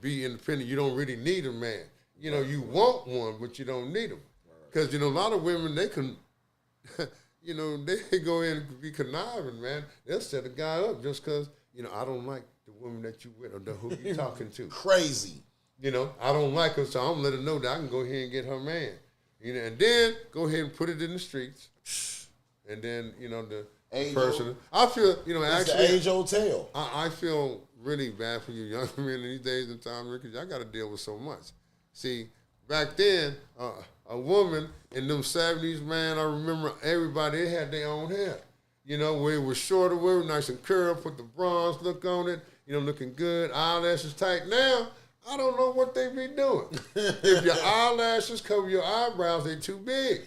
be independent. You don't really need a man. You know, you want one, but you don't need him. Because, you know, a lot of women, they can, you know, they go in and be conniving, man. They'll set a guy up just because, you know, I don't like the woman that you with or who you talking to. Crazy. You know, I don't like her, so I'm going to let her know that I can go ahead and get her man. You know, and then go ahead and put it in the streets. And then, you know, the person. I feel, you know, it's actually. the age-old tale. I feel really bad for you young men these days and times because y'all got to deal with so much. See, back then, a woman in them 70s, man, I remember everybody, they had their own hair. You know, where it was shorter, where it was nice and curled, put the bronze look on it, you know, looking good, eyelashes tight. Now, I don't know what they be doing. If your eyelashes cover your eyebrows, they too big.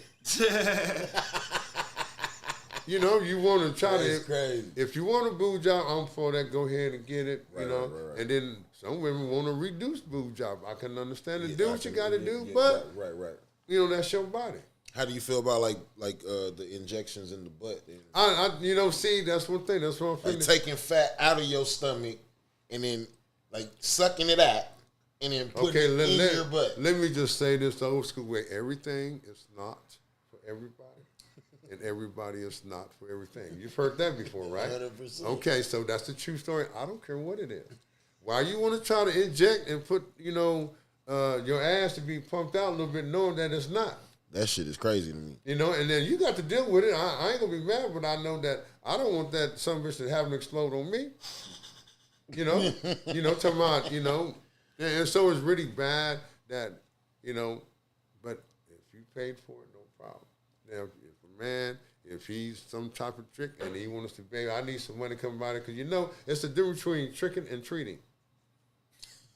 You know, you want to try That's crazy. If you want a boob job, I'm for that. Go ahead and get it. Right, you know, right. And then some women want to reduce boob job. I can understand it. Do what you got to do, but right. You know, that's your body. How do you feel about like the injections in the butt? I you know, see, that's one thing. That's what I'm feeling. Like taking fat out of your stomach and then like sucking it out and then putting it in your butt. Let me just say this the old school way. Everything is not for everybody. And everybody is not for everything. You've heard that before, right? 100%. Okay, so that's the true story. I don't care what it is. Why you want to try to inject and put, you know, your ass to be pumped out a little bit knowing that it's not? That shit is crazy to me. You know, and then you got to deal with it. I ain't going to be mad, but I know that I don't want that some bitch that having to explode on me. You know? Talking about, you know. And so it's really bad that, you know, but if you paid for it, no problem. Now, man, if he's some type of trick and he wants to pay, I need some money coming by it because you know it's the difference between tricking and treating.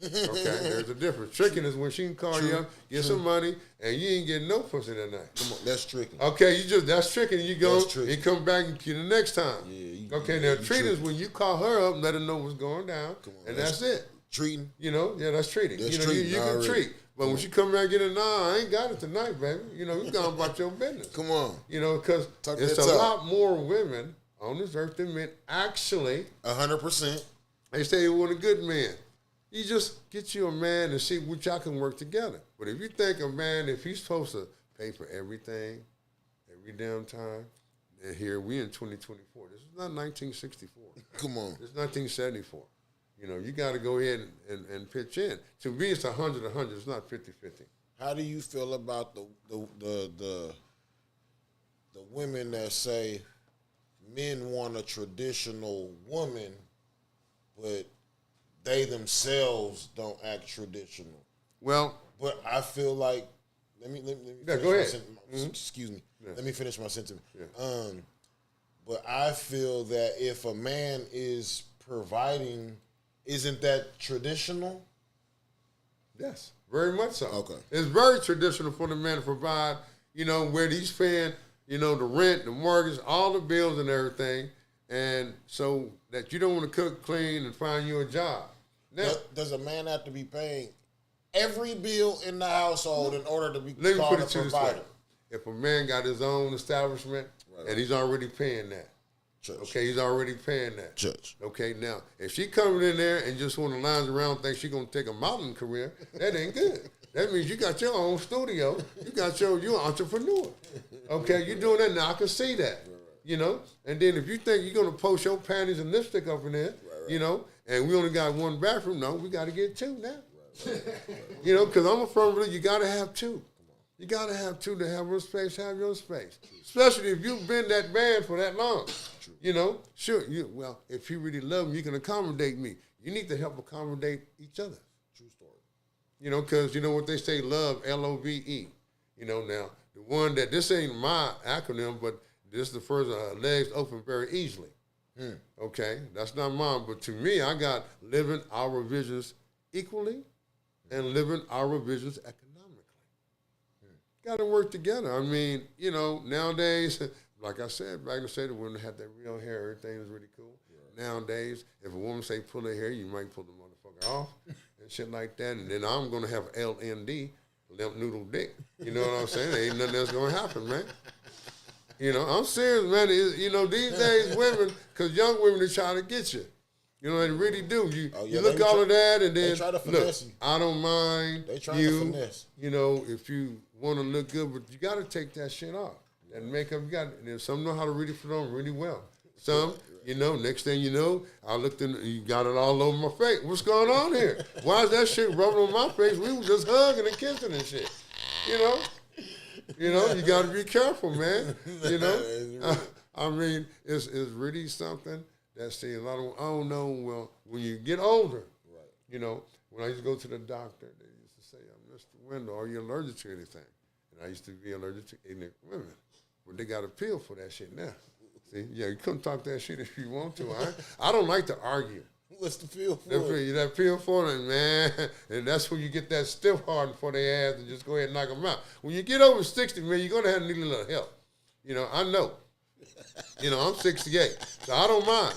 Okay, there's a difference. Tricking is when she can call you up, get some money, and you ain't getting no pussy that night. Come on, that's tricking. Okay, that's tricking. And you go and come back and get the next time. Yeah. Now treating is when you call her up, and let her know what's going down, and that's it. Treating. You know, yeah, that's treating. That's treating. You can treat. But when she come back and get it, I ain't got it tonight, baby. You know, you gone about your business. Come on. You know, because it's a lot more women on this earth than men. Actually, 100%. They say you want a good man. You just get you a man and see which y'all can work together. But if you think a man, if he's supposed to pay for everything, every damn time, and here we in 2024. This is not 1964. Come on. It's 1974. You know, you got to go ahead and pitch in. To me, it's 100-100. It's not 50-50. How do you feel about the women that say men want a traditional woman, but they themselves don't act traditional? Well, but I feel like let me go ahead. Excuse me. Yeah. Let me finish my sentence. Yeah. But I feel that if a man is providing, isn't that traditional? Yes, very much so. Okay. It's very traditional for the man to provide, you know, where he's paying, you know, the rent, the mortgage, all the bills and everything, and so that you don't want to cook, clean, and find you a job. Now, does a man have to be paying every bill in the household in order to be let me called put a it to you this way. provider? If a man got his own establishment and he's already paying that, Church. Okay, he's already paying that. Church. Okay, now, if she coming in there and just want to lounge around think she going to take a modeling career, that ain't good. That means you got your own studio. You're an entrepreneur. Okay, you're doing that now. I can see that. You know? And then if you think you're going to post your panties and lipstick up in there, you know, and we only got one bathroom, no, we got to get two now. You know, because I'm a firm believer, you got to have two. You got to have two to have your space, have your space. Especially if you've been that bad for that long. True. You know, sure, well, if you really love me, you can accommodate me. You need to help accommodate each other. True story. You know, because you know what they say, love, L-O-V-E. You know, now, the one that, this ain't my acronym, but this is the first, legs open very easily. Okay, that's not mine, but to me, I got living our visions equally and living our visions economically. Got to work together. I mean, you know, nowadays, like I said, back in the day, the women had that real hair. Everything was really cool. Yeah. Nowadays, if a woman say pull her hair, you might pull the motherfucker off and shit like that. And then I'm going to have LND, limp noodle dick. You know what I'm saying? There ain't nothing else going to happen, man. You know, I'm serious, man. You know, these days, women, because young women, they try to get you. You know, they really do. Oh, You look all of that, and then they try to finesse you. I don't mind They try to finesse. You know, if you want to look good, but you got to take that shit off. That makeup, you got. And some know how to really put on really well. Some, you know, next thing you know, I looked in, you got it all over my face. What's going on here? Why is that shit rubbing on my face? We were just hugging and kissing and shit. You know, you got to be careful, man. You know, I mean, it's really something that see a lot of. I don't know. Well, when you get older, right? You know, when I used to go to the doctor, they used to say, "Mr. Wendell, are you allergic to anything?" And I used to be allergic to ignorant women, but they got a pill for that shit now. See, yeah, you couldn't talk that shit if you want to. I don't like to argue. What's the pill for? That pill for it, man. And that's when you get that stiff harden for their ass and just go ahead and knock them out. When you get over 60, man, you're going to have to need a little help. You know, I know. You know, I'm 68, so I don't mind.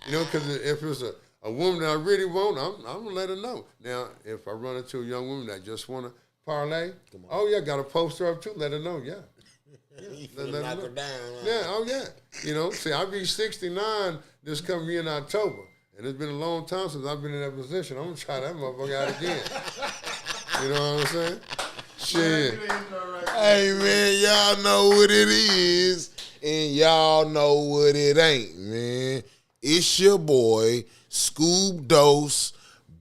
You know, because if it's a woman that I really want, I'm going to let her know. Now, if I run into a young woman that just want to parlay, oh, yeah, got a poster up too, let her know, yeah. Let her down. Yeah, oh, yeah. You know, see, I'll be 69 this coming year in October. And it's been a long time since I've been in that position. I'm going to try that motherfucker out again. You know what I'm saying? Shit. Hey, man, y'all know what it is. And y'all know what it ain't, man. It's your boy, Skub Dose,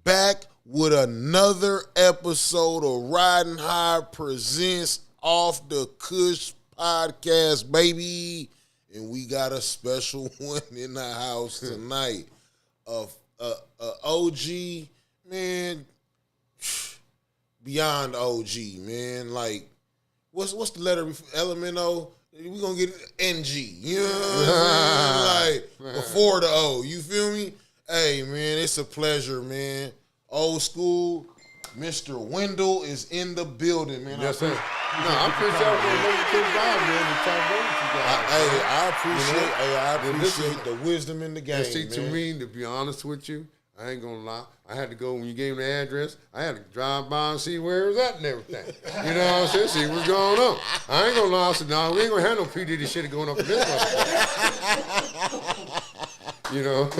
back with another episode of Riding High Presents Off the Kush podcast, baby. And we got a special one in the house tonight. OG, man, beyond OG, man. Like, what's the letter before LMNO? We gonna get NG. You know what I'm saying? Like, before the O. You feel me? Hey, man, it's a pleasure, man. Old school. Mr. Wendell is in the building, man. Yes, sir. No, I appreciate I appreciate the wisdom in the game. See, to me, to be honest with you, I ain't gonna lie. I had to go when you gave me the address. I had to drive by and see where it was at and everything. You know what I'm saying? See what's going on. I ain't gonna lie. I said, no, we ain't gonna have no P Diddy shit going up in this one. You know,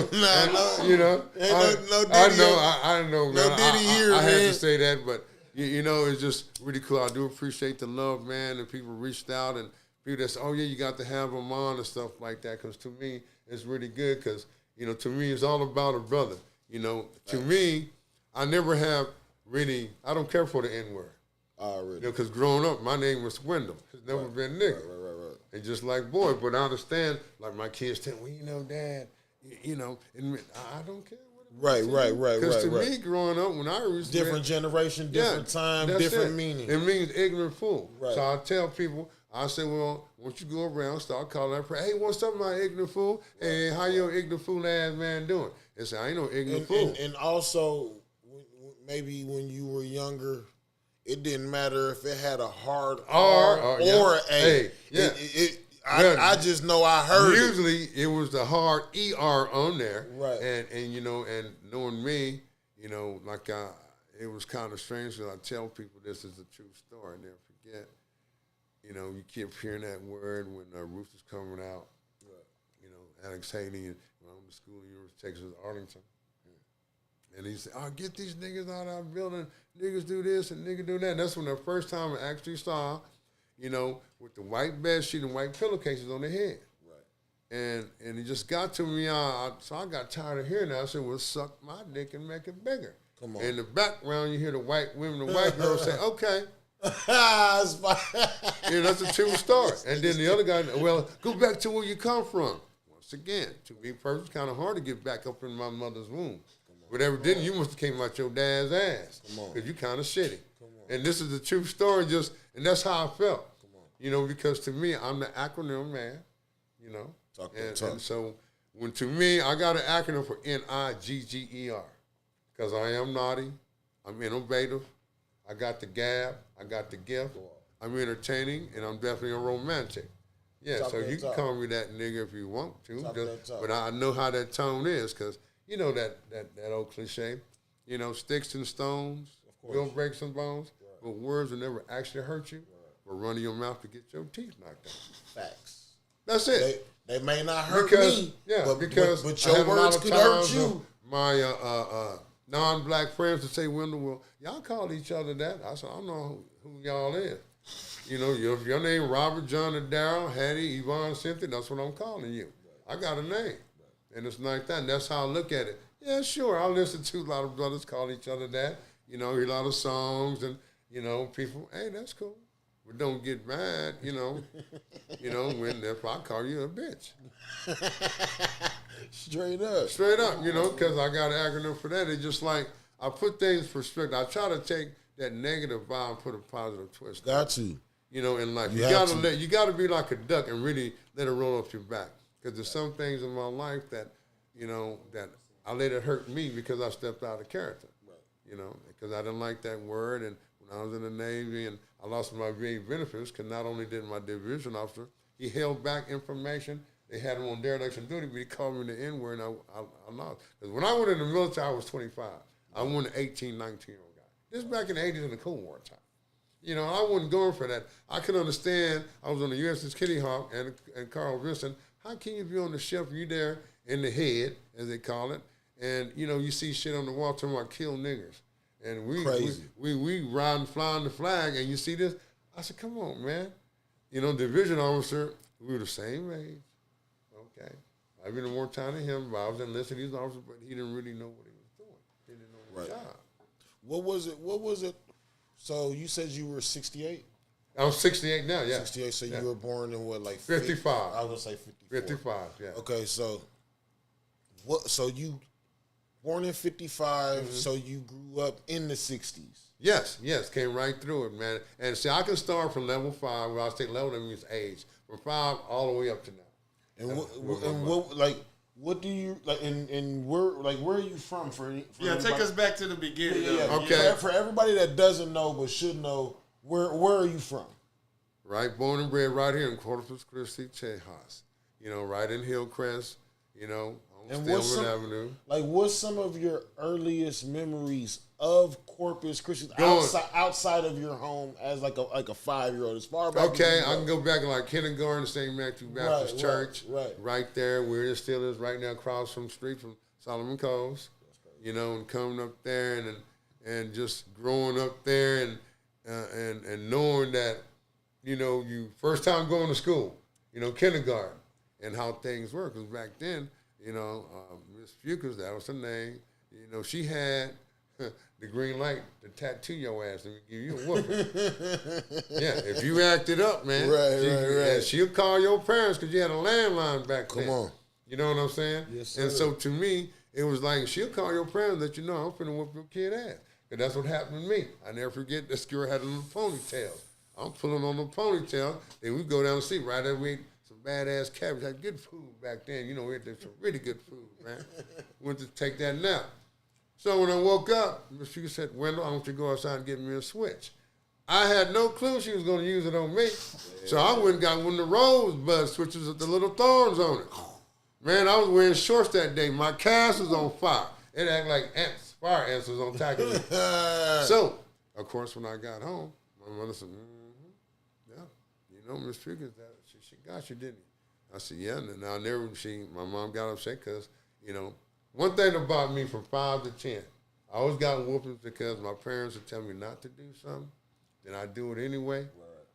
you know. I know, man. No Diddy here, I man. had to say that, but you know, it's just really cool. I do appreciate the love, man, and people reached out and people that say, oh yeah, you got to have them on and stuff like that. Because to me, it's really good. Because you know, to me, it's all about a brother. You know, to me, I never have really. I don't care for the N word. Really? You know, because growing up, my name was Wendell. It's never been nigga. Right. And just like boy, but I understand. Like my kids tell me, well, you know, Dad. You know, and I don't care what it Right. Because to me, growing up, when I was different generation, different time, different meaning. It means ignorant fool. Right. So I tell people, I say, well, once you go around, start calling that prayer. Hey, what's up, my ignorant fool? Hey, how your ignorant fool ass man doing? They say, I ain't no ignorant fool. And also, maybe when you were younger, it didn't matter if it had a hard R or a. Hey, yeah. I just know I heard usually it was the hard ER on there. Right. And you know, and knowing me, you know, like it was kind of strange that I tell people this is a true story. And never forget, you know, you keep hearing that word when Ruth was coming out. Right. You know, Alex Haley, and when I went to school in University of Texas, Arlington. And he said, get these niggas out of our building. Niggas do this and niggas do that. And that's when the first time I actually saw, you know, with the white bed sheet and white pillowcases on their head. Right. And it just got to me. So I got tired of hearing that. I said, well, suck my dick and make it bigger. Come on. In the background, you hear the white women, the white girls say, okay. Yeah, that's a true story. And then the other guy, well, go back to where you come from. Once again, to me personally, it's kind of hard to get back up in my mother's womb. Whatever didn't, you must have came out your dad's ass. Because you kind of shitty. And this is a true story, and that's how I felt. You know, because to me, I'm the acronym man, you know. And so, when to me, I got an acronym for NIGGER. Because I am naughty, I'm innovative, I got the gab, I got the gift, I'm entertaining, and I'm definitely a romantic. Yeah, so you can call me that nigga if you want to. But I know how that tone is, because you know that old cliche, you know, sticks and stones will break some bones, but words will never actually hurt you. Or run in your mouth to get your teeth knocked out. Facts. That's it. They may not hurt me, yeah, but because your words could hurt you. non-black friends to say, Wendell, well, y'all call each other that. I said, I don't know who y'all is. You know, if your name Robert, John, or Darrell, Hattie, Yvonne, Cynthia, that's what I'm calling you. I got a name. And it's like that. And that's how I look at it. Yeah, sure, I listen to a lot of brothers call each other that. You know, hear a lot of songs and, you know, people, hey, that's cool. But don't get mad, you know, when if I call you a bitch. Straight up. Straight up, you know, because I got an acronym for that. It's just like, I put things in perspective. I try to take that negative vibe and put a positive twist. Got to. You know, in life. You gotta be like a duck and really let it roll off your back. Because there's some things in my life that, you know, that I let it hurt me because I stepped out of character. Right. You know, because I didn't like that word. And when I was in the Navy and I lost my VA benefits, because not only did my division officer, he held back information. They had him on dereliction duty, but he called me the N-word, and I lost. Because when I went in the military, I was 25. I went an 18, 19-year-old guy. This is back in the 80s in the Cold War time. You know, I wasn't going for that. I could understand. I was on the USS Kitty Hawk and Carl Vinson. How can you be on the ship? You there in the head, as they call it, and you know you see shit on the wall talking about kill niggers, and we riding flying the flag, and you see this. I said, come on, man. You know, division officer. We were the same age. Okay, I've been in more time than him, but I was enlisted. He was officer, but he didn't really know what he was doing. He didn't know his job. What was it? So you said you were 68? I'm 68 now, yeah. 68, so you were born in what, like 55. I was going to say 54. 55, yeah. Okay, so so you born in 55, so you grew up in the 60s. Yes, came right through it, man. And see, I can start from level 5, where I say level, that means age, from 5 all the way up to now. And what do you like? And where are you from? For take us back to the beginning. Okay. For everybody that doesn't know but should know, where are you from? Right, born and bred right here in Corpus Christi, Texas. You know, right in Hillcrest. You know, on Stillman Avenue. Like, what's some of your earliest memories of Corpus Christi outside of your home as like a 5-year-old? As far back. Okay, I can go back to like kindergarten, St. Matthew Baptist Church. Right there, where it still is, right now across from the street from Solomon Coves. You know, and coming up there and just growing up there and knowing that, you know, you first time going to school, you know, kindergarten, and how things were. Because back then, you know, Miss Fuchs, that was her name, you know, she had the green light to tattoo your ass and give you a whooping. Yeah, if you acted up, man. Right. She'll call your parents because you had a landline back then. Come on. You know what I'm saying? Yes, sir. And so to me, it was like, she'll call your parents that you know, I'm finna whoop your kid ass. And that's what happened to me. I never forget, this girl had a little ponytail. I'm pulling on the ponytail. Then we go down the street, right there, we ate some badass cabbage. Had good food back then. You know, we had some really good food, man. Went to take that nap. So when I woke up, she said, Wendell, I want you to go outside and get me a switch. I had no clue she was going to use it on me. So I went and got one of the rosebud switches with the little thorns on it. Man, I was wearing shorts that day. My cast was on fire. It acted like ants, fire ants was on top of me. So, of course, when I got home, my mother said, yeah, you know, Miss Figgins, she got you, didn't he? I said, yeah. And then my mom got upset because, you know, one thing about me from 5 to 10, I always got whoopings because my parents would tell me not to do something, then I do it anyway,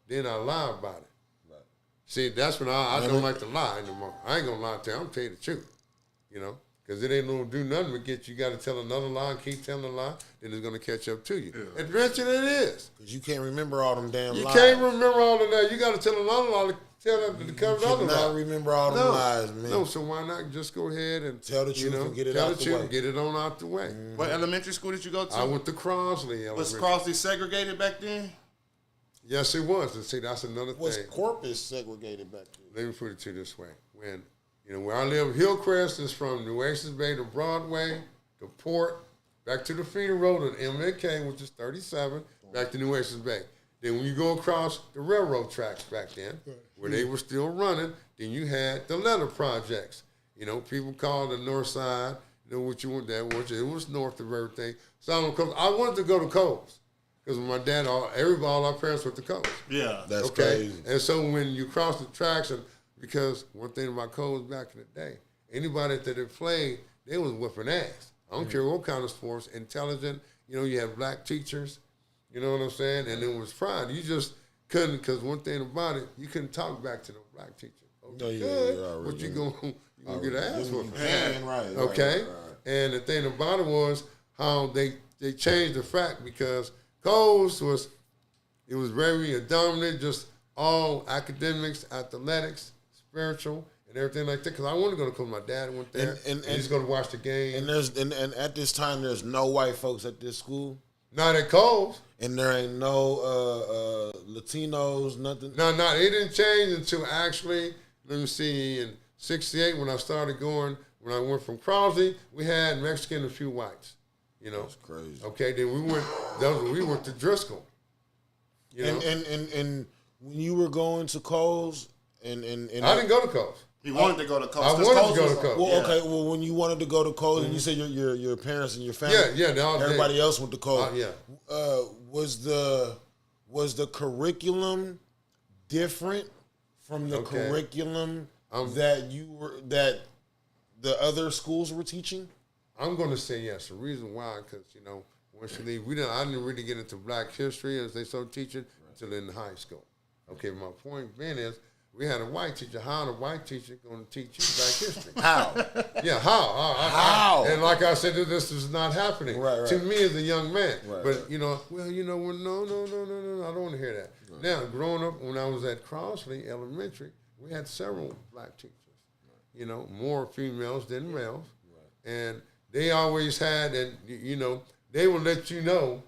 then I lie about it. Right. See, that's when I don't like to lie anymore. I ain't going to lie to you. I'm going to tell you the truth, you know, because it ain't going to do nothing but get you got to tell another lie and keep telling a lie, then it's going to catch up to you. Yeah. Eventually it is. Because you can't remember all them damn lies. You can't remember all of that. You got to tell another lie to tell them to cover another lie. You cannot remember all them lies, man. No, so why not just go ahead and tell the truth and get it out the way. Get it on out the way. Mm-hmm. What elementary school did you go to? I went to Crossley Elementary. Was Crossley segregated back then? Yes, it was. And see, that's another thing. Was Corpus segregated back then? Let me put it to you this way. When, you know, where I live, Hillcrest is from Nueces Bay to Broadway, to Port, back to the feeder road at MLK, which is 37, back to Nueces Bay. Then when you go across the railroad tracks back then, where they were still running, then you had the letter projects. You know, people called the north side, you know, what you went there, it was north of everything. So I wanted to go to Coles. Because my dad, all our parents went to Coles. Yeah. That's crazy. And so when you cross the tracks, and because one thing about Coles back in the day, anybody that had played, they was whipping ass. I don't care what kind of sports, intelligent. You have black teachers. You know what I'm saying? And it was pride. You just couldn't, because one thing about it, you couldn't talk back to the black teacher. Oh, you good, but you gonna get an ass whooping. Right. Okay? Right. And the thing about it was how they changed the fact, because Coles was very dominant, just all academics, athletics, spiritual, and everything like that. Because I wanted to go to Coles. My dad went there, and he's going to watch the game. And at this time, there's no white folks at this school. Not at Coles. And there ain't no Latinos, nothing. No, it didn't change until actually, let me see, in '68 when I started going. When I went from Crosby, we had Mexican and a few whites. That's crazy. Okay, then we went to Driscoll. And when you were going to Coles, and I didn't go to Coles. He wanted to go to Coles. I wanted to go to Coles. Well, okay. Well, when you wanted to go to Coles, and you said your parents and your family, everybody else went to Coles. Was the curriculum different from the curriculum that the other schools were teaching? I'm going to say yes. The reason why, because once you leave, I didn't really get into black history as they started teaching until in high school. Okay, my point being is, we had a white teacher. How the white teacher going to teach you black history? How? Yeah, how? How? And like I said, this is not happening to me as a young man. Right, but no, I don't want to hear that. Right. Now, growing up, when I was at Crossley Elementary, we had several black teachers. Right. More females than males, and they always had, and they will let you know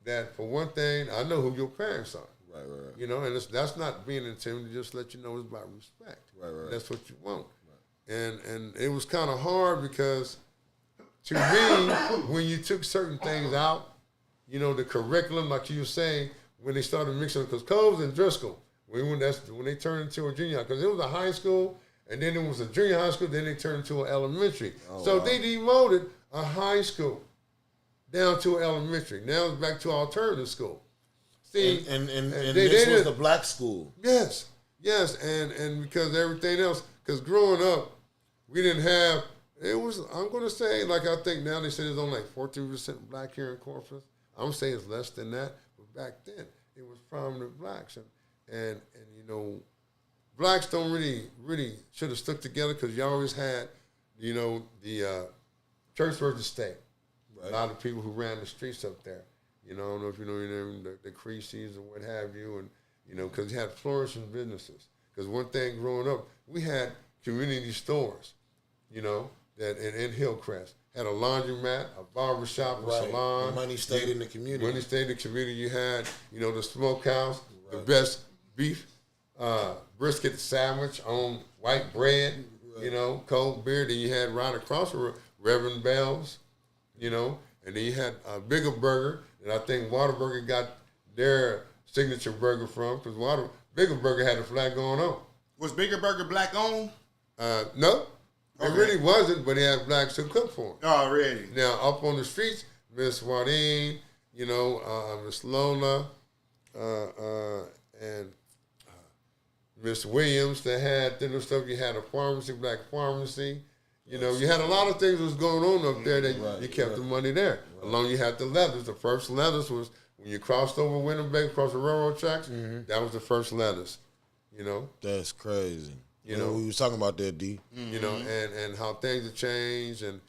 that for one thing, I know who your parents are. Right. And that's not being intimidated. Just let you know it's about respect. Right. That's what you want. Right. And it was kind of hard because, to me, when you took certain things out, the curriculum, like you were saying, when they started mixing, because Coles and Driscoll, when they turned into a junior high, because it was a high school, and then it was a junior high school, then they turned into an elementary. So they demoted a high school down to an elementary. Now it's back to alternative school. See, and this was the black school. Yes, and because everything else, because growing up, we didn't have, I'm going to say, like I think now they say there's only like 14% black here in Corpus. I'm saying it's less than that, but back then, it was prominent blacks. And blacks don't really should have stuck together, because you always had, the church versus state. Right. A lot of people who ran the streets up there. I don't know if you know your name, the Creases and what have you, and because you had flourishing businesses. Because one thing growing up, we had community stores, that in Hillcrest had a laundromat, a barbershop, a salon. Money stayed in the community. Money stayed in the community. You had, the smokehouse, the best beef, brisket sandwich on white bread, cold beer. Then you had right across the Reverend Bell's, and then you had a Bigger Burger. And I think Whataburger got their signature burger from, because Bigger Burger had a flag going on. Was Bigger Burger black owned? No, it really wasn't, but he had blacks who cooked for him. Oh, really? Now, up on the streets, Miss Wardine, Miss Lola, and Miss Williams, they had different stuff. You had a pharmacy, black pharmacy. You had a lot of things that was going on up there that you kept the money there. Along you had the leathers. The first leathers was when you crossed over Winnebago, across the railroad tracks. Mm-hmm. That was the first leathers. That's crazy. We was talking about that, D. And how things have changed, and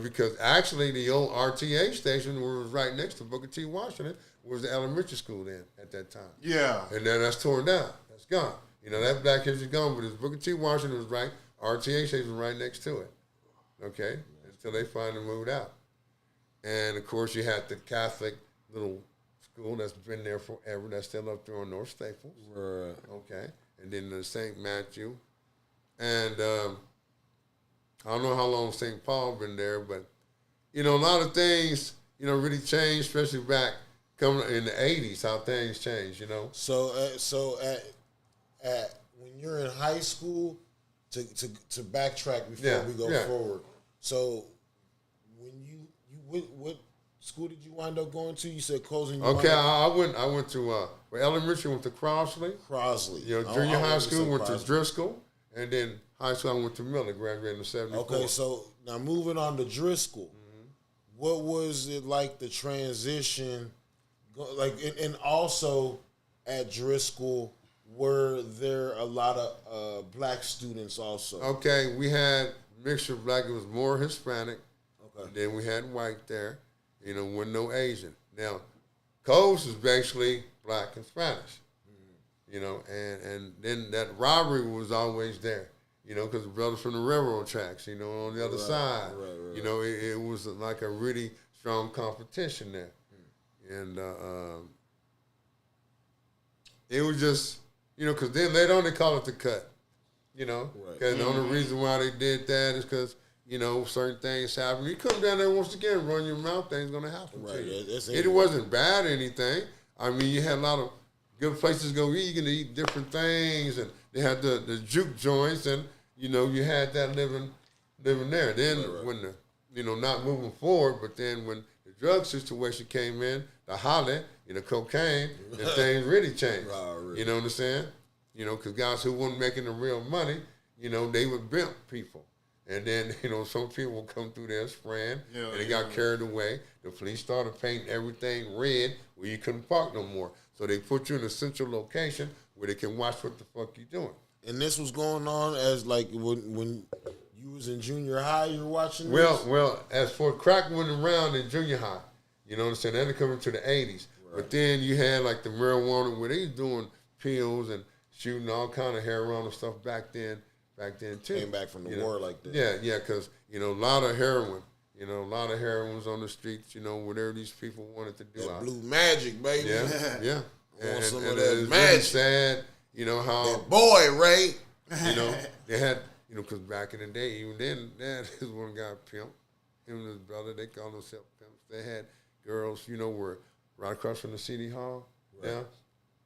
because actually the old RTA station was right next to Booker T. Washington, was the elementary school then at that time. Yeah. And then that's torn down. That's gone. That black history gone, but it's Booker T. Washington was right. RTA station was right next to it. Okay, until they finally moved out. And, of course, you had the Catholic little school that's been there forever. That's still up there on North Staples. Right. Okay. And then the St. Matthew. And I don't know how long St. Paul been there, but, a lot of things, really changed, especially back coming in the 80s, how things changed, So at when you're in high school, to backtrack before we go forward. So when what school did you wind up going to? You said closing. I went to elementary, went to Crossley. Junior high school went to Driscoll, and then high school I went to Miller, graduated in '74. Okay, so now moving on to Driscoll. What was it like the transition? Like, and also at Driscoll, were there a lot of black students also? Okay, we had mixture of black. It was more Hispanic. Okay. Then we had white there. You know, with no Asian. Now, Coast is basically black and Spanish. You know, and then that robbery was always there. You know, because the brothers from the railroad tracks, you know, on the other side. Right. You know, it was like a really strong competition there. And it was just, you know, because then later on they call it the cut. You know, because the only reason why they did that is because, you know, certain things happen. You come down there once again, run your mouth, things going to happen to you. It wasn't bad or anything. I mean, you had a lot of good places to go eat. You can eat different things, and they had the juke joints, and you know, you had that living there. Then when the, you know, not moving forward, but then when the drug situation came in, the holly, you know, cocaine, and things really changed. You know what I'm saying? You know, because guys who weren't making the real money, you know, they would bimp people. And then, you know, some people would come through there spraying, and they got carried away. The police started painting everything red where you couldn't park no more. So they put you in a central location where they can watch what the fuck you doing. And this was going on as like when you was in junior high, you were watching this? Well, well, as for crack went around in junior high, you know what I'm saying? Then it coming to the 80s. But then you had like the marijuana where they was doing pills and shooting all kind of heroin and stuff back then too. Came back from the war like that. Yeah, because, you know, a lot of heroin. You know, a lot of heroin was on the streets, you know, whatever these people wanted to do. That blue magic, baby. Yeah. Want some and of that it's magic. really sad, you know, how... That boy, Ray. You know, they had, you know, because back in the day, even then, Dad is one guy pimp. Him and his brother, they called themselves pimps. They had girls, you know, were right across from the city hall,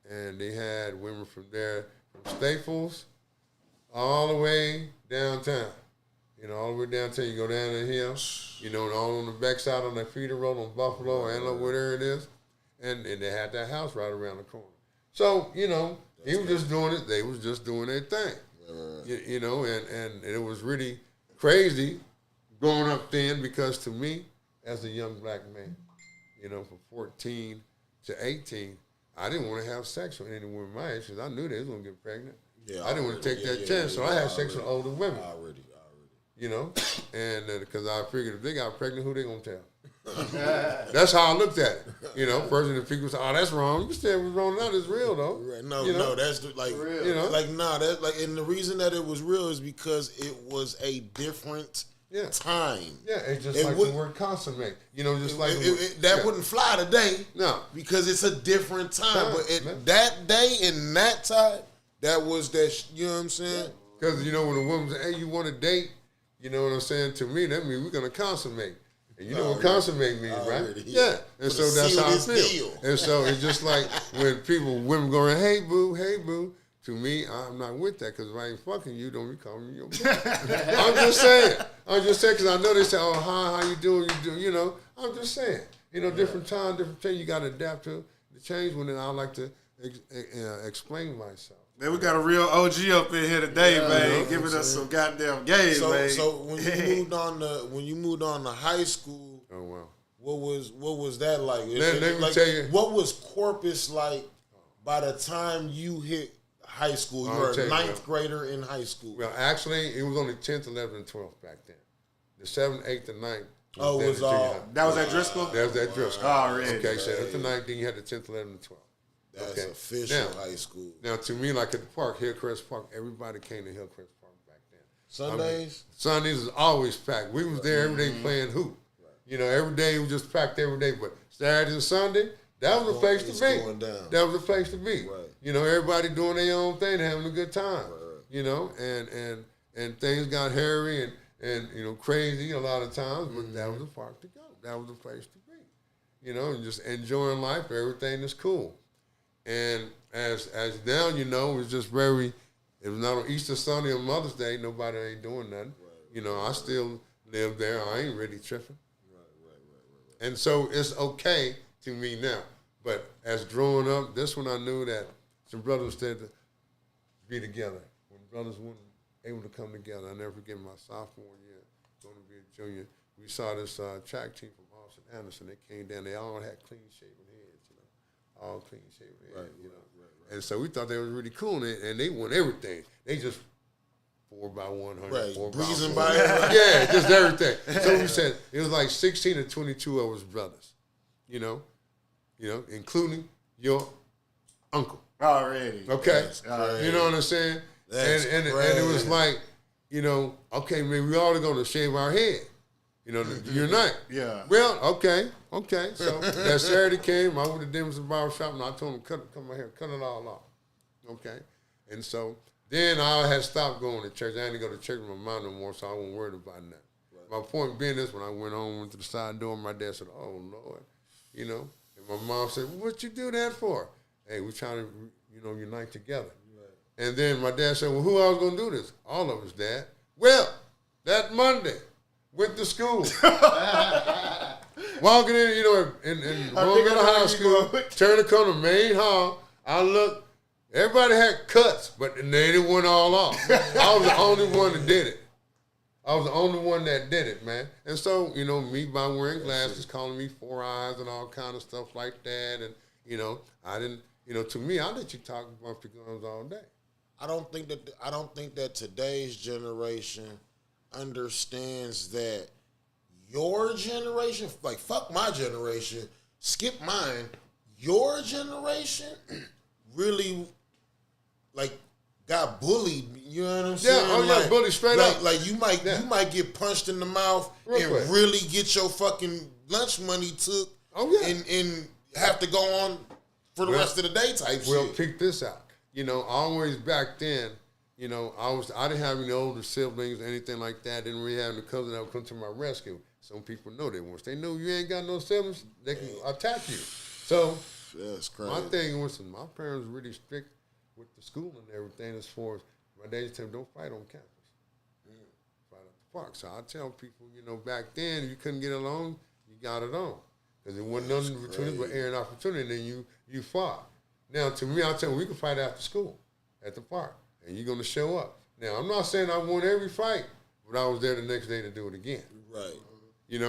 and they had women from there, from Staples, all the way downtown. You know, all the way downtown, you go down the hill, you know, and all on the backside on that feeder road on Buffalo, I don't know where it is, and they had that house right around the corner. So, you know, he was just doing it, they was just doing their thing. You know, and it was really crazy growing up then, because to me, as a young black man, you know, from 14 to 18, I didn't want to have sex with any woman my age because I knew they was going to get pregnant. I didn't want to take that chance, so I had sex with older women. Already. You know, and because I figured if they got pregnant, who they going to tell? That's how I looked at it. You know, first the people say, "Oh, that's wrong." You can say it was wrong. Now it's real though. Right. No, you know? no, that's like, real. You know, like nah, that like, and the reason that it was real is because it was a different time. Yeah, it's just like the word consummate. You know, just like that wouldn't fly today. No, because it's a different time. But that day in that time, that was that. You know what I'm saying? Because you know when a woman says, "Hey, you want to date?" You know what I'm saying? To me, that means we're gonna consummate. And you know what consummate means, right? Yeah. And so that's how I feel. And so it's just like when women going, hey boo. To me, I'm not with that, because if I ain't fucking you, don't be calling me your boo. I'm just saying, because I know they say, oh, hi, how you doing? You know, I'm just saying. You know, different time, different thing, you got to adapt to the change when I like to explain myself. Man, we got a real OG up in here today, man, giving us some goddamn game, man. So when you moved on to high school, oh wow, what was that like? Let me tell you, what was Corpus like by the time you hit high school? You were a ninth grader in high school. Well, actually, it was only 10th, 11th, and 12th back then. The 7th, 8th, and 9th. That was at Driscoll? That was at Driscoll. Oh, really? Okay, 7th to 9th, then you had the 10th, 11th, and 12th. That's official high school. Now, to me, like at the park, Hillcrest Park, everybody came to Hillcrest Park back then. Sundays? Sundays is always packed. We was there every day playing hoop. Right. You know, every day was just packed every day. But Saturday and Sunday, that was the place to be. That was the place to be. Right. You know, everybody doing their own thing, having a good time. Right. You know, and things got hairy and you know, crazy a lot of times, but that was the park to go. That was the place to be. You know, and just enjoying life, everything is cool. And as now, you know, it's just very, it was not on Easter Sunday or Mother's Day, nobody ain't doing nothing. Right, you know, I still live there. I ain't really tripping. Right. And so it's okay to me now. But as growing up, this when I knew that some brothers had to be together. When brothers weren't able to come together, I never forget my sophomore year, going to be a junior. We saw this track team from and Anderson. They came down. They all had clean shaven heads, all clean shaven heads, Right. And so we thought they was really cool, and they won everything. They just 4x100, Right, 4x100. breezing by. Yeah, just everything. So we said it was like 16 or 22 of us brothers, including your uncle. Already. Okay, you know what I'm saying? And it was like, okay, man, we all are gonna shave our head, unite. Yeah. Well, okay. So that Saturday came, I went to Denver's barber shop, and I told him cut my hair, cut it all off. Okay, and so then I had stopped going to church. I didn't go to church with my mom no more, so I wasn't worried about that. Right. My point being is, when I went home, went to the side door, my dad said, "Oh Lord," and my mom said, "What you do that for?" Hey, we're trying to, unite together. Right. And then my dad said, "Well, who else gonna do this?" All of us, Dad. Well, that Monday, went to school. Walking in, in walking out of high school, turn the corner, main hall. I looked, everybody had cuts, but they didn't went all off. I was the only one that did it. I was the only one that did it, man. And so, me by wearing glasses, calling me four eyes and all kind of stuff like that. And, I didn't, to me, I let you talk about the guns all day. I don't think that today's generation understands that your generation, like fuck my generation, skip mine, your generation really like got bullied, you know what I'm saying? Yeah, like, bullied straight up. Like you might get punched in the mouth really get your fucking lunch money took and have to go on for the rest of the day type shit. Well, pick this out. Always back then, I didn't have any older siblings or anything like that. Didn't really have any cousin that would come to my rescue. Some people know that once they know you ain't got no siblings, they can attack you. So that's crazy. My thing was, my parents were really strict with the school and everything as far as my dad used to tell me, don't fight on campus. Fight at the park. So I tell people, back then, if you couldn't get along, you got it on. Because there wasn't nothing between us but air and opportunity, and then you fought. Now, to me, I'll tell you, we can fight after school at the park, and you're going to show up. Now, I'm not saying I won every fight, but I was there the next day to do it again. Right. And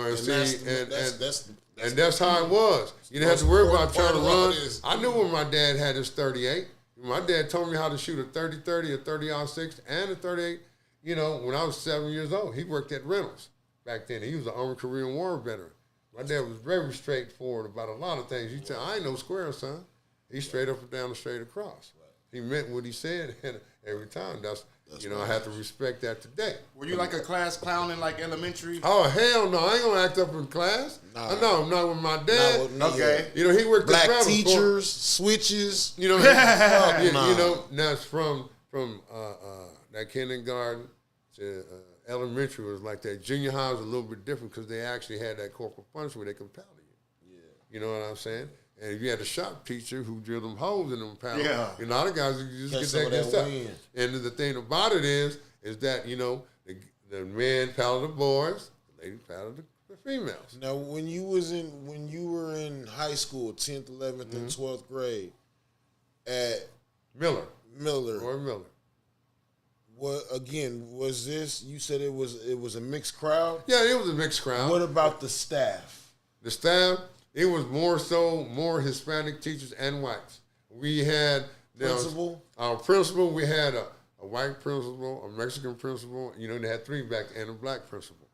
that's how it was. You didn't have to worry about trying to run. I knew when my dad had his 38. My dad told me how to shoot a 30-30, a 30-06, and a 38, when I was 7 years old. He worked at Reynolds back then. He was an Army Korean War veteran. My dad was very straightforward about a lot of things. He said, I ain't no square, son. He's straight up and down and straight across. Right. He meant what he said, and every time. That's I have to respect that today. Were you like a class clown in like elementary? Oh, hell no. I ain't going to act up in class. No, not with my dad. Okay. He worked black at teachers, switches. Now it's from that kindergarten to elementary was like that. Junior high was a little bit different because they actually had that corporal punishment where they could paddle you. Yeah. You know what I'm saying? And if you had a shop teacher who drilled them holes in them paddles, a lot of guys you just get that stuff. And the thing about it is that, the men paddled the boys, the ladies paddled the females. Now when you were in high school, 10th, 11th, and 12th grade at Roy Miller. What again was this? You said it was a mixed crowd? Yeah, it was a mixed crowd. What about the staff? The staff, it was more Hispanic teachers and whites. We had our principal. We had a white principal, a Mexican principal. They had three back and a black principal.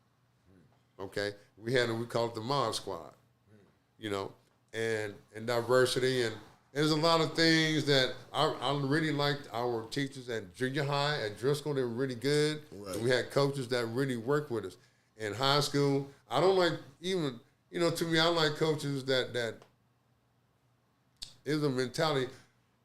Okay, we called it the Mod Squad. And diversity, and there's a lot of things that I really liked. Our teachers at junior high, at Driscoll, they were really good. Right. And we had coaches that really worked with us. In high school, I don't like even. To me, I like coaches that is a mentality.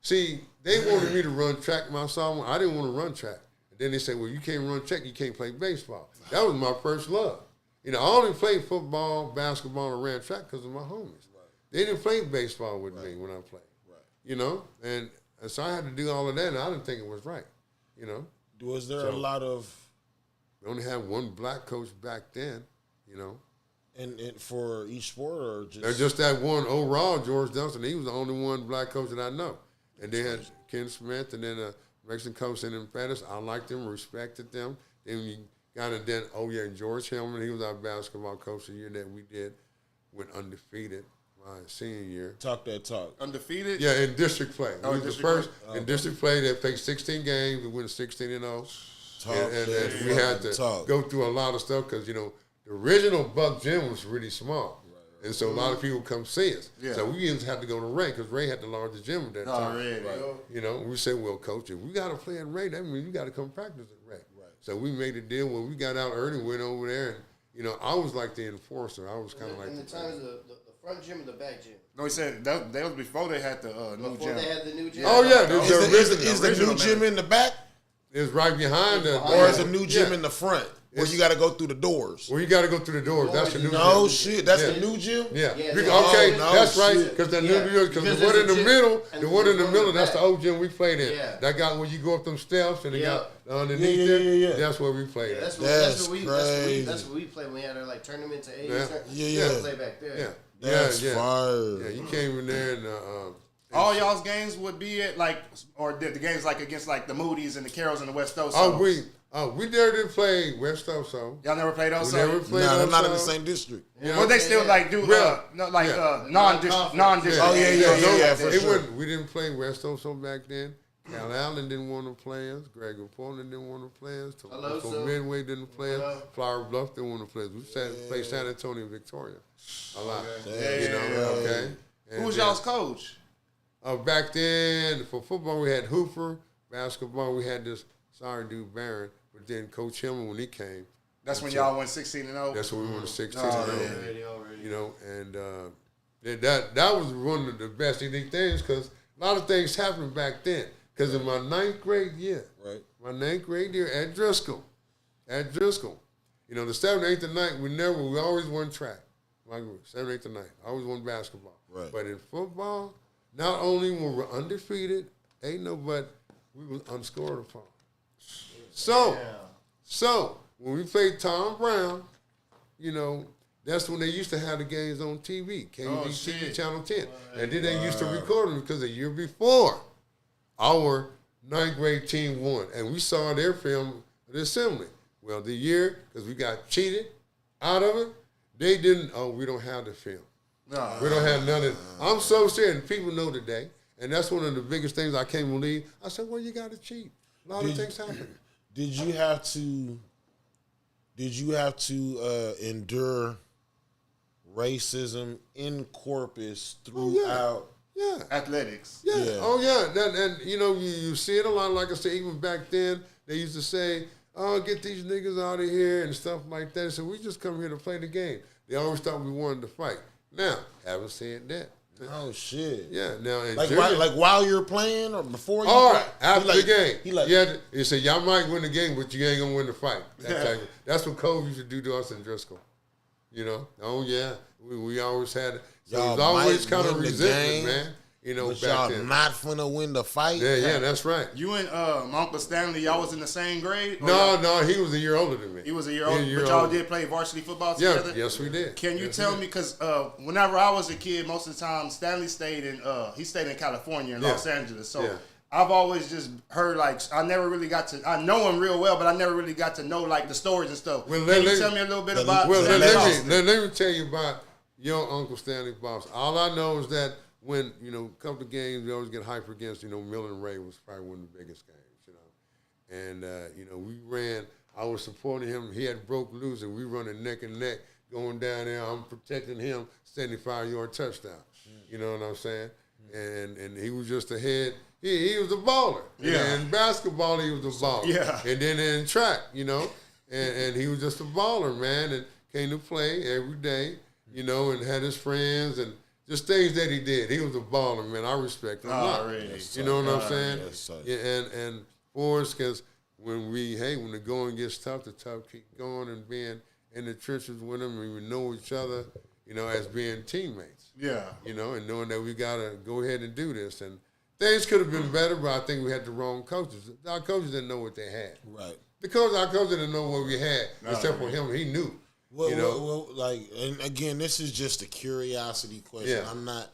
See, they wanted me to run track my sophomore. I didn't want to run track. And then they said, well, you can't run track, you can't play baseball. That was my first love. I only played football, basketball, and ran track because of my homies. Right. They didn't play baseball with me when I played. Right. And so I had to do all of that, and I didn't think it was right. Was there a lot of... We only had one black coach back then, And for each sport or just... There's just that one overall, George Dunston. He was the only one black coach that I know. And they had Ken Smith and then a Mexican coach in Pettis. I liked them, respected them. Then you got it then, George Hillman, he was our basketball coach the year that we did. went undefeated my senior year. Talk that talk. Undefeated? Yeah, in district play. Oh, We was the first in district play. They played 16 games. We went 16-0. And we had to go through a lot of stuff because, you know, the original Buck Gym was really small. And so a lot of people come see us. Yeah. So we used to have to go to Ray because Ray had the largest gym at that time. Right. You know, we said, well, coach, if we got to play at Ray, that means you got to come practice at Ray. Right. So we made a deal where we got out early, went over there, and, you know, I was like the enforcer. I was kind of like the time the front gym or the back gym? No, he said that was before they had the new gym. Before they had the new gym? Oh, yeah. Is the new gym in the back? It's right behind the... Or is the new gym in the front? Where you got to go through the doors. Well, you got to go through the doors. That's the new gym. No shit. That's the new gym? Yeah. Okay, that's right. Because the new gym, because the one in the middle, that's the old gym we played in. Yeah. That got when you go up them steps and it got underneath there. That's where we played. That's where we played when we had our like tournament to 80. Yeah. Play back there. Yeah. That's fire. Yeah, you came in there and all y'all's games would be at like, or the games like against like the Moody's and the Carrolls and the West Oso. We never did play West Oso. Y'all never played Oso? We never played Oso. They're not in the same district. Yeah. Well, they still like do non-district. Oh yeah. We didn't play West Oso back then. Cal Allen didn't want to play us. Greg Portland didn't want to play us. So Midway didn't play us. Flower Bluff didn't want to play us. We played San Antonio and Victoria a lot. Okay. Who was y'all's coach? Back then, for football, we had Hooper. Basketball, we had this sorry dude, Barron. But then Coach Hillman, when he came. That's when y'all went 16-0? That's when we went 16-0. You know, and that was one of the best unique things because a lot of things happened back then. Because in my ninth grade year at Driscoll, you know, the 7th, 8th, and 9th, we always won track. My group, 7th, 8th, and 9th. I always won basketball. Right. But in football, not only were we undefeated, but we was unscored upon. So when we played Tom Brown, you know, that's when they used to have the games on TV, KBC Channel 10. And then they used to record them because the year before, our 9th grade team won. And we saw their film at the assembly. Well, the year, because we got cheated out of it, they didn't, we don't have the film. No. We don't have none of it. I'm so serious, and people know today. And that's one of the biggest things I can't believe. I said, well, you got to cheat. A lot of things happen. Did you have to endure racism in Corpus throughout athletics? Yeah. Oh, yeah. And you know, you see it a lot. Like I said, even back then, they used to say, oh, get these niggas out of here and stuff like that. So we just come here to play the game. They always thought we wanted to fight. Now, haven't said that. Oh shit! Yeah, now like while you're playing or before you play? After the game. He said y'all might win the game, but you ain't gonna win the fight. That's what Cole used to do to us in Driscoll. You know? Oh yeah, we always had it. So it was always kind of resentment, man. You know, but back y'all then. not finna win the fight. Yeah, that's right. You and my Uncle Stanley, y'all was in the same grade? No, he was a year older than me. He was a year older, but y'all did play varsity football together? Yeah, yes we did. Can you tell me, because whenever I was a kid, most of the time Stanley stayed in California, in Los Angeles. So I've always just heard, like, I know him real well, but I never really got to know, like, the stories and stuff. Well, Can you tell me a little bit about let me tell you about your Uncle Stanley Boss. All I know is that when, you know, a couple of games, we always get hyper against, you know, Miller and Ray was probably one of the biggest games, you know. And, you know, I was supporting him. He had broke loose, and we running neck and neck going down there. I'm protecting him, 75-yard touchdown. You know what I'm saying? And he was just ahead. He was a baller. Yeah. In basketball, he was a baller. Yeah. And then in track, you know, and he was just a baller, man, and came to play every day, you know, and had his friends and just things that he did. He was a baller, man. I respect him a lot. Really? You know what I'm saying? Yeah, and for us, because when the going gets tough, the tough keep going, and being in the trenches with him, and we know each other, you know, as being teammates. Yeah. You know, and knowing that we got to go ahead and do this. And things could have been better, but I think we had the wrong coaches. Our coaches didn't know what they had. Right. Because our coaches didn't know what we had, except for him. He knew. Well, and again, this is just a curiosity question. Yeah. I'm not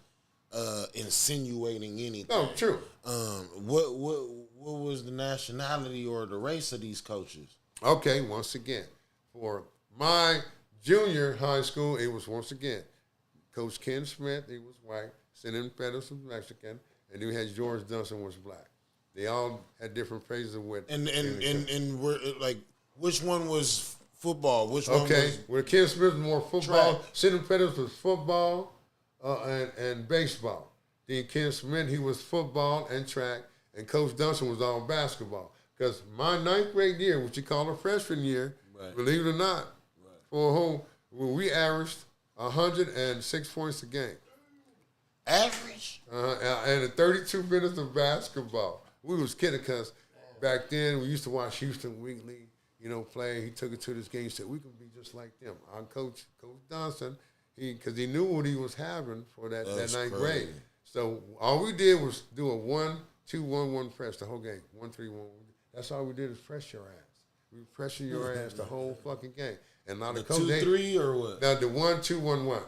insinuating anything. No, true. What was the nationality or the race of these coaches? Okay, once again, for my junior high school, it was once again Coach Ken Smith, he was white. Senator Pettis was Mexican. And then we had George Dunson was black. They all had different phases of what. And we're, like, which one was football? Which one was? Well, Ken Smith was more football. Track. Senator Pettis was football and baseball. Then Ken Smith, he was football and track. And Coach Dunson was all basketball. Because my 9th grade year, which you call a freshman year, believe it or not, for a whole, we averaged 106 points a game. Average? And 32 minutes of basketball. We was kidding because back then we used to watch Houston Weekly, play. He took it to this game. He said, we can be just like them. Our coach Johnson, because he knew what he was having for that 9th grade. So all we did was do a 1-2-1-1 press the whole game. 1-3-1. That's all we did is press your ass. We pressure your ass the whole fucking game. And now the coach 2-3 or what? Now the 1-2-1-1.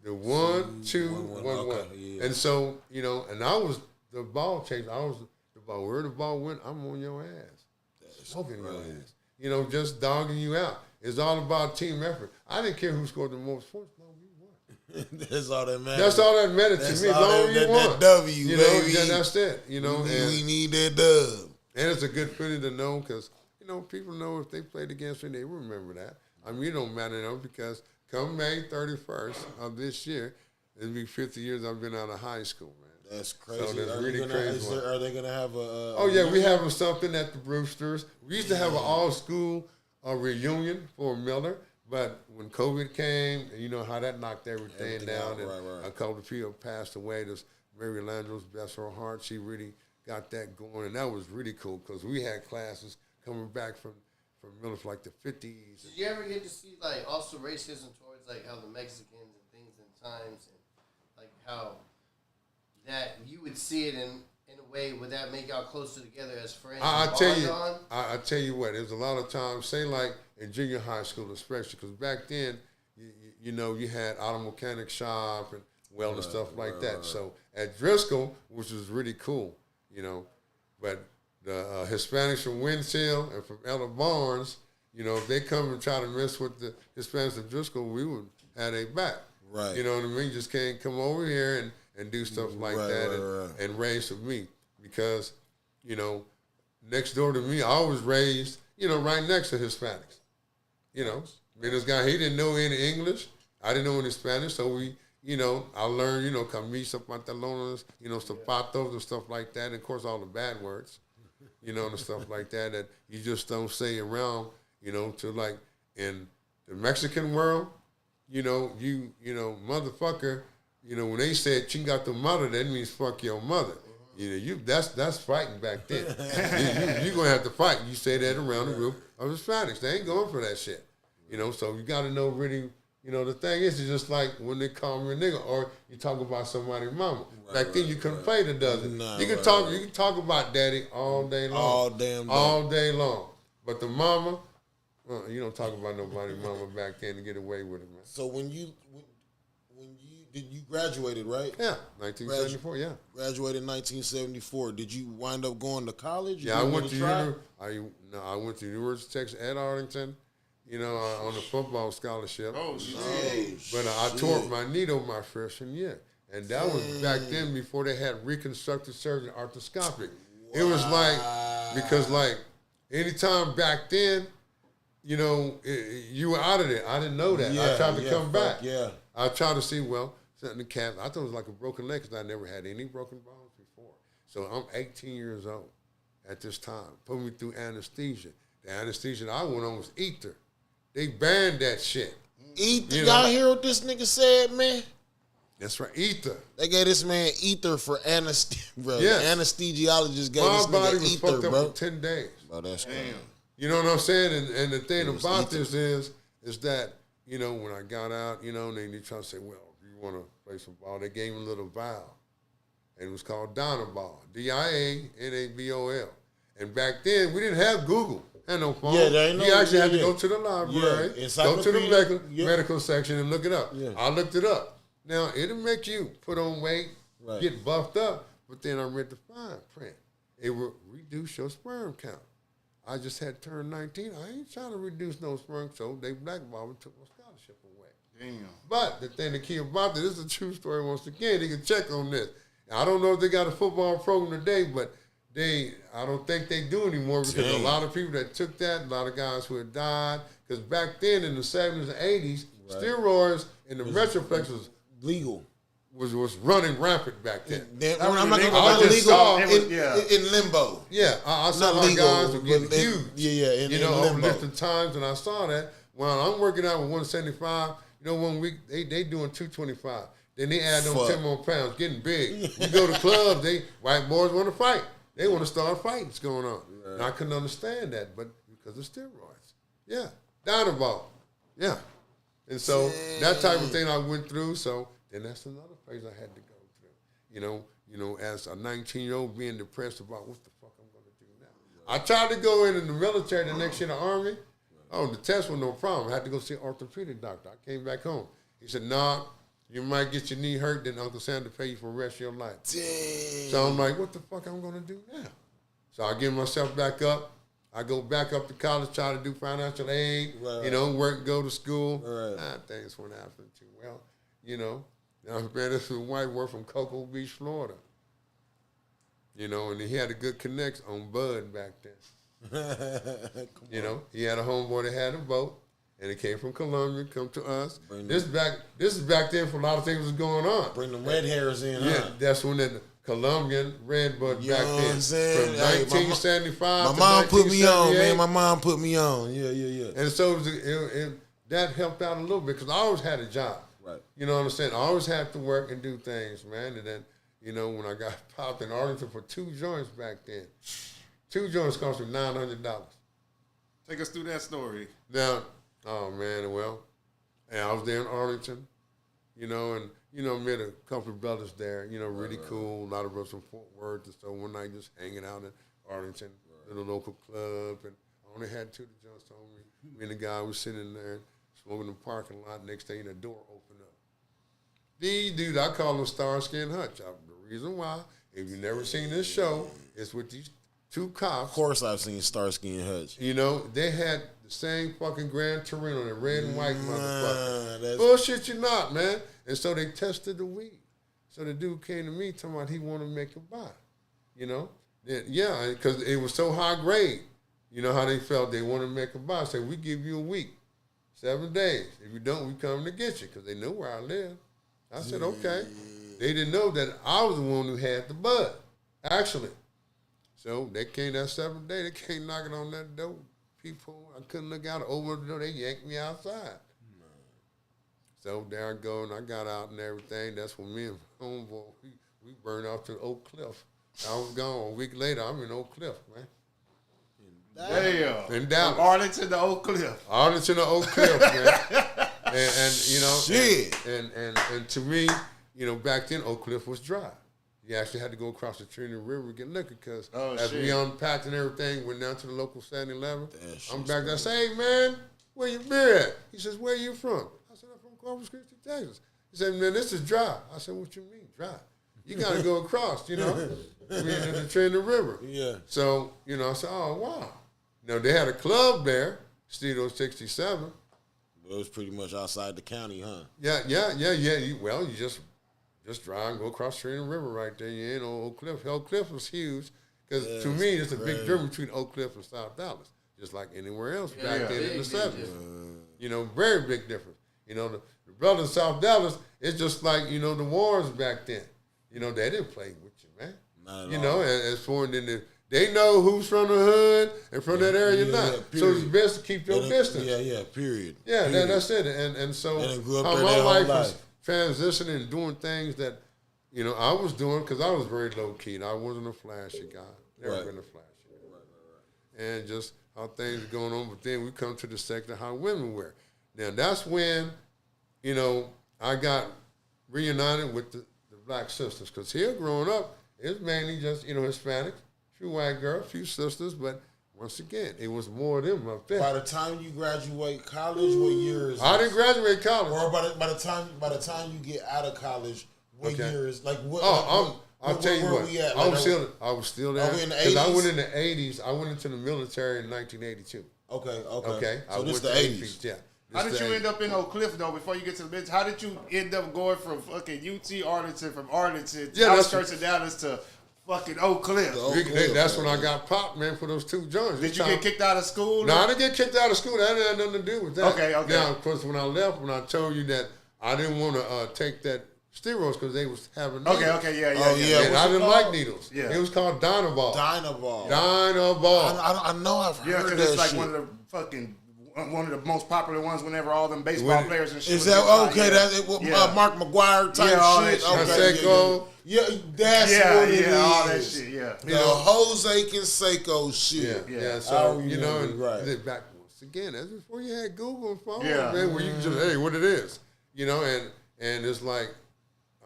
The 1-2-1-1. Okay, yeah. And so, and I was the ball chaser. I was the ball. Where the ball went, I'm on your ass. Smoking your ass. Just dogging you out. It's all about team effort. I didn't care who scored the most points. No, we won. That's all that matters. That's all that mattered to me. As long as you won. That W, baby. That's it. We need that dub. And it's a good feeling to know because, people know if they played against me, they remember that. I mean, it don't matter now because come May 31st of this year, it'll be 50 years I've been out of high school, man. That's crazy. So that's really crazy. Are they going to have a... Oh, yeah, we having something at the Brewsters. We used to have an all-school reunion for Miller, but when COVID came, you know how that knocked everything down, and a couple of people passed away. There's Mary Landrell's best her heart. She really got that going, and that was really cool because we had classes coming back from Miller for like the 50s. Did you ever get to see like also racism towards like how the Mexicans and things and times and like how that you would see it in a way, would that make y'all closer together as friends? I tell you what, there's a lot of times, say like in junior high school especially, because back then, you had auto mechanic shop and welding stuff like that. So at Driscoll, which was really cool, but the Hispanics from Winds Hill and from Ella Barnes, if they come and try to mess with the Hispanics of Driscoll, we would have their back. Right. You know what I mean? Just can't come over here and do stuff like that and raise with me because, next door to me, I was raised, right next to Hispanics. This guy, he didn't know any English. I didn't know any Spanish, so we, I learned, camisa, pantalones, zapatos and stuff like that, and of course all the bad words, and stuff like that you just don't say around, to like in the Mexican world, motherfucker, when they said chinga tu madre, that means fuck your mother. That's fighting back then. You're gonna have to fight. You say that around the group of Hispanics. They ain't going for that shit. So you gotta know really, the thing is, it's just like when they call me a nigga or you talk about somebody's mama. Back then you couldn't play the dozen. You can talk about daddy all day long. All day long. But the mama, you don't talk about nobody's mama back then to get away with it, man. So when you graduated, right? Yeah, 1974, yeah. Graduated in 1974. Did you wind up going to college? Yeah, I went to University of Texas at Arlington, on a football scholarship. Oh, shit. But I tore up my knee my freshman year. And that was back then before they had reconstructive surgery, arthroscopic. Wow. It was because anytime back then, you were out of there. I didn't know that. I tried to come back. Yeah. I tried to see, something in the calf. I thought it was like a broken leg because I never had any broken bones before. So I'm 18 years old at this time. Put me through anesthesia. The anesthesia I went on was ether. They banned that shit. Ether? Y'all hear what this nigga said, man? That's right, ether. They gave this man ether for anesthesia, bro. Yes. The anesthesiologist gave this nigga ether, bro. My body was fucked up for 10 days. Bro, that's crazy. You know what I'm saying? And the thing about this is that, when I got out, and they try to say, well, you want to play some ball, they gave me a little vial. And it was called Dynabol, Dianabol. And back then, we didn't have Google. Had no phone. Yeah, they know. You actually had to go to the library, go to the Yeah. medical section and look it up. Yeah. I looked it up. Now, it'll make you put on weight, Right. get buffed up, but then I read the fine print. It will reduce your sperm count. I just had turned 19. I ain't trying to reduce no sperm, so they blackballed and took my scholarship away. Damn. But the thing, the key about this is a true story once again. They can check on this. I don't know if they got a football program today, but I don't think they do anymore because a lot of people that took that, a lot of guys who had died, because back then in the 70s and 80s, steroids in the Metroplex was legal. Was running rampant back then. I'm not going to legal in limbo. Yeah, I saw our guys were getting huge. In over limbo. different times, and I saw that. Well, I'm working out with 175. 1 week they doing 225. Then they add them 10 more pounds, getting big. You go to clubs, white boys want to fight. They want to start fighting. What's going on? Right. And I couldn't understand that, but because of steroids. Yeah, Dynaball. Yeah, and so that type of thing I went through. So then that's another phase I had to go through. As a 19-year-old being depressed about what the fuck I'm going to do now. I tried to go in the military the next year in the Army. Oh, the test was no problem. I had to go see an orthopedic doctor. I came back home. He said, nah, you might get your knee hurt, then Uncle Sam to pay you for the rest of your life. Dang. So I'm like, what the fuck I'm going to do now? So I get myself back up. I go back up to college, try to do financial aid, work, go to school. Right. Things weren't happening too well, Now, man, this was a white boy from Cocoa Beach, Florida. And he had a good connection on Bud back then. He had a homeboy that had a boat, and it came from Colombia, come to us. This is back then for a lot of things was going on. Bring the red hairs in, that's when the Colombian red bud back then. From 1975 my mom put me on, man. My mom put me on. Yeah. And so that helped out a little bit because I always had a job. Right. You know what I'm saying? I always had to work and do things, man. And then, when I got popped in Arlington for 2 joints back then, 2 joints cost me $900. Take us through that story. Now, oh man, and I was there in Arlington, and met a couple of brothers there, really cool. A lot of us from Fort Worth, and so one night just hanging out in Arlington in a local club, and I only had 2 joints on me. Me and the guy was sitting there smoking in the parking lot. Next thing, the door opened up. These dudes, I call them Starsky and Hutch. The reason why, if you've never seen this show, it's with these 2 cops. Of course I've seen Starsky and Hutch. They had the same fucking Grand Torino, the red and white motherfucker. Bullshit you not, man. And so they tested the weed. So the dude came to me talking about he wanted to make a buy. Because it was so high grade. You know how they felt they wanted to make a buy. I said, we give you a week, 7 days. If you don't, we come to get you because they knew where I lived. I said, okay. They didn't know that I was the one who had the bud, actually. So they came that 7th day. They came knocking on that door. People, I couldn't look out over the door. They yanked me outside. So there I go, and I got out and everything. That's when me and homeboy, we burned off to Oak Cliff. I was gone. A week later, I'm in Oak Cliff, man. Damn. In Dallas. From Arlington to Oak Cliff. Arlington to Oak Cliff, man. and shit. And to me, back then Oak Cliff was dry. You actually had to go across the Trinity River to get liquor because we unpacked and everything, went down to the local 7-Eleven. I'm back there. I say, hey, man, where you been at? He says, where you from? I said, I'm from Corpus Christi, Texas. He said, man, this is dry. I said, what you mean, dry? You got to go across, we into the Trinity River. Yeah. So, I said, oh, wow. They had a club there, Studio 67. It was pretty much outside the county, huh? Yeah. You just drive and go across the river right there. You ain't on Oak Cliff. Oak Cliff was huge because to me, it's a big difference between Oak Cliff and South Dallas, just like anywhere else back then in the 70s. Very big difference. The brothers in South Dallas, it's just like, the wars back then. They didn't play with you, man. Not at all. As foreign than they know who's from the hood and from that area not. So it's best to keep your distance. Period. Yeah, period. That's it. And so how my life was transitioning and doing things that, I was doing because I was very low-key. I wasn't a flashy guy. Never been a flashy guy. Right. And just how things are going on. But then we come to the sector how women wear. Now, that's when, I got reunited with the black sisters. Because here growing up, it was mainly just, Hispanics, a few white girls, a few sisters. But once again, it was more of them up there. By the time you graduate college, what year is I didn't graduate college. Or by the time you get out of college, what year is what? I'll tell you what. I was still there. Are we in the 80s? I went in the 80s. I went into the military in 1982. Okay. I So this went the to 80s. Yeah. How did you end up in Oak Cliff though? Before you get to the business, how did you end up going from fucking UT Arlington, from Arlington, outskirts of Dallas to fucking Oak Cliff? That's when I got popped, man, for those 2 joints. Did you get kicked out of school? No, I didn't get kicked out of school. That had nothing to do with that. Okay. Now, of course, when I left, when I told you that I didn't want to take that steroids because they was having needles. Yeah. And I didn't like needles. Yeah. It was called Dynaball. Dynaball. I know I've heard because that it's like shit. one of the most popular ones whenever all them baseball players and shit. Is that okay? That's Mark McGuire type shit. Canseco. Yeah, that's what it is. All that shit. Yeah, the Jose Canseco shit. Yeah. So right. back once again, that's before you had Google and phone, man. Where you just what it is, and it's like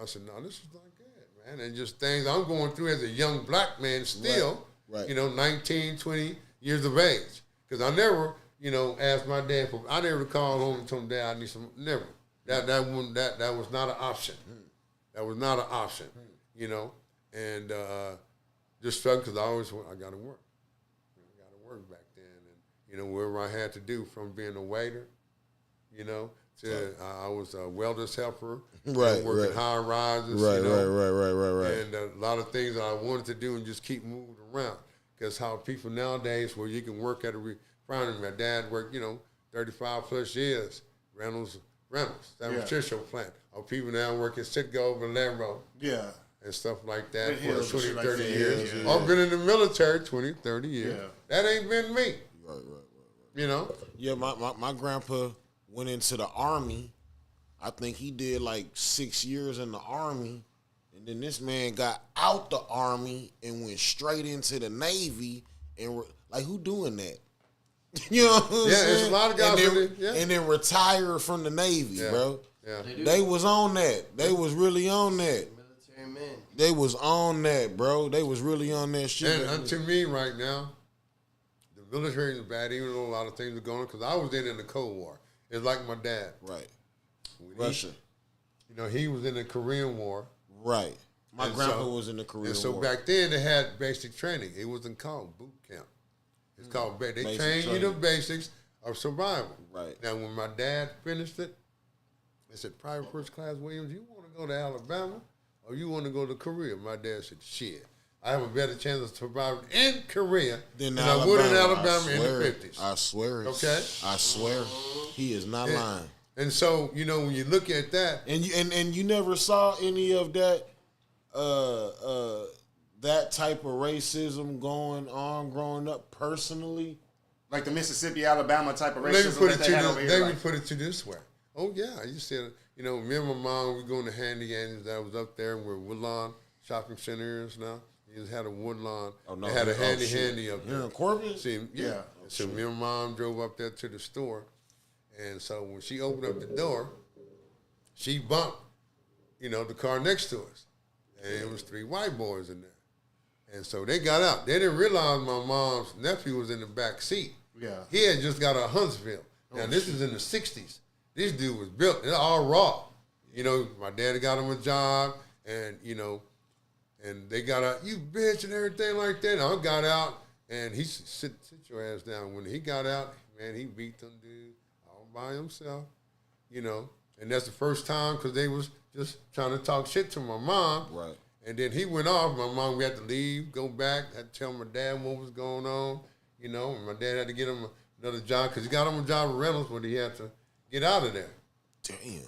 I said, no, this is not good, man, and just things I'm going through as a young black man still, right. 19, 20 years of age, because I never. Asked my dad for. I never called home and told him, Dad, I need some. Never. That was not an option. That was not an option. And just struck because I got to work. I got to work back then, and wherever I had to do, from being a waiter, to I was a welder's helper, working high rises, right. and a lot of things that I wanted to do and just keep moving around. Because how people nowadays, where you can work at a refinery. My dad worked, 35 plus years, Reynolds, San Francisco plant. Our people now work at Skub and Lamro. Yeah. And stuff like that for 20, 30 like years. Yeah. I've been in the military 20, 30 years. Yeah. That ain't been me. Right. Yeah, my grandpa went into the Army. I think he did like 6 years in the Army. And then this man got out the Army and went straight into the Navy. And who doing that? You know what I'm saying? It's a lot of guys and then retired from the Navy, bro. Yeah. They was on that. They was really on that. Military men. They was on that, bro. They was really on that shit. And to me right now, the military is bad, even though a lot of things are going on, because I was in the Cold War. It's like my dad. Right. Russia. He was in the Korean War. Right. My grandpa was in the Korean War. And so back then they had basic training. It wasn't called boot camp. It's called they train you the basics of survival. Right. Now when my dad finished it, they said, Private First Class Williams, you want to go to Alabama or you want to go to Korea? My dad said, shit. I have a better chance of surviving in Korea than I would in Alabama in the 50s. I swear. Okay? I swear. He is not lying. And so, when you look at that. And you never saw any of that that type of racism going on growing up personally? Like the Mississippi, Alabama type of racism Let me put it to this way. Oh, yeah. You said, me and my mom, we going to Handy Andy's. I was up there where Woodlawn Shopping Center is now. You just had a Woodlawn. Oh, no. They had a handy up there. You're in Corbin? See, yeah. So me and mom drove up there to the store. And so when she opened up the door, she bumped, the car next to us. And it was 3 white boys in there. And so they got out. They didn't realize my mom's nephew was in the back seat. Yeah. He had just got out of Huntsville. Now, this is in the 60s. This dude was built. They're all raw. My daddy got him a job, and, and they got out, you bitch, and everything like that. And I got out, and he sit your ass down. When he got out, man, he beat them dudes all by himself, And that's the first time because they was just trying to talk shit to my mom. Right. And then he went off. My mom, we had to leave, go back, had to tell my dad what was going on, and my dad had to get him another job because he got him a job at Reynolds, but he had to get out of there. Damn.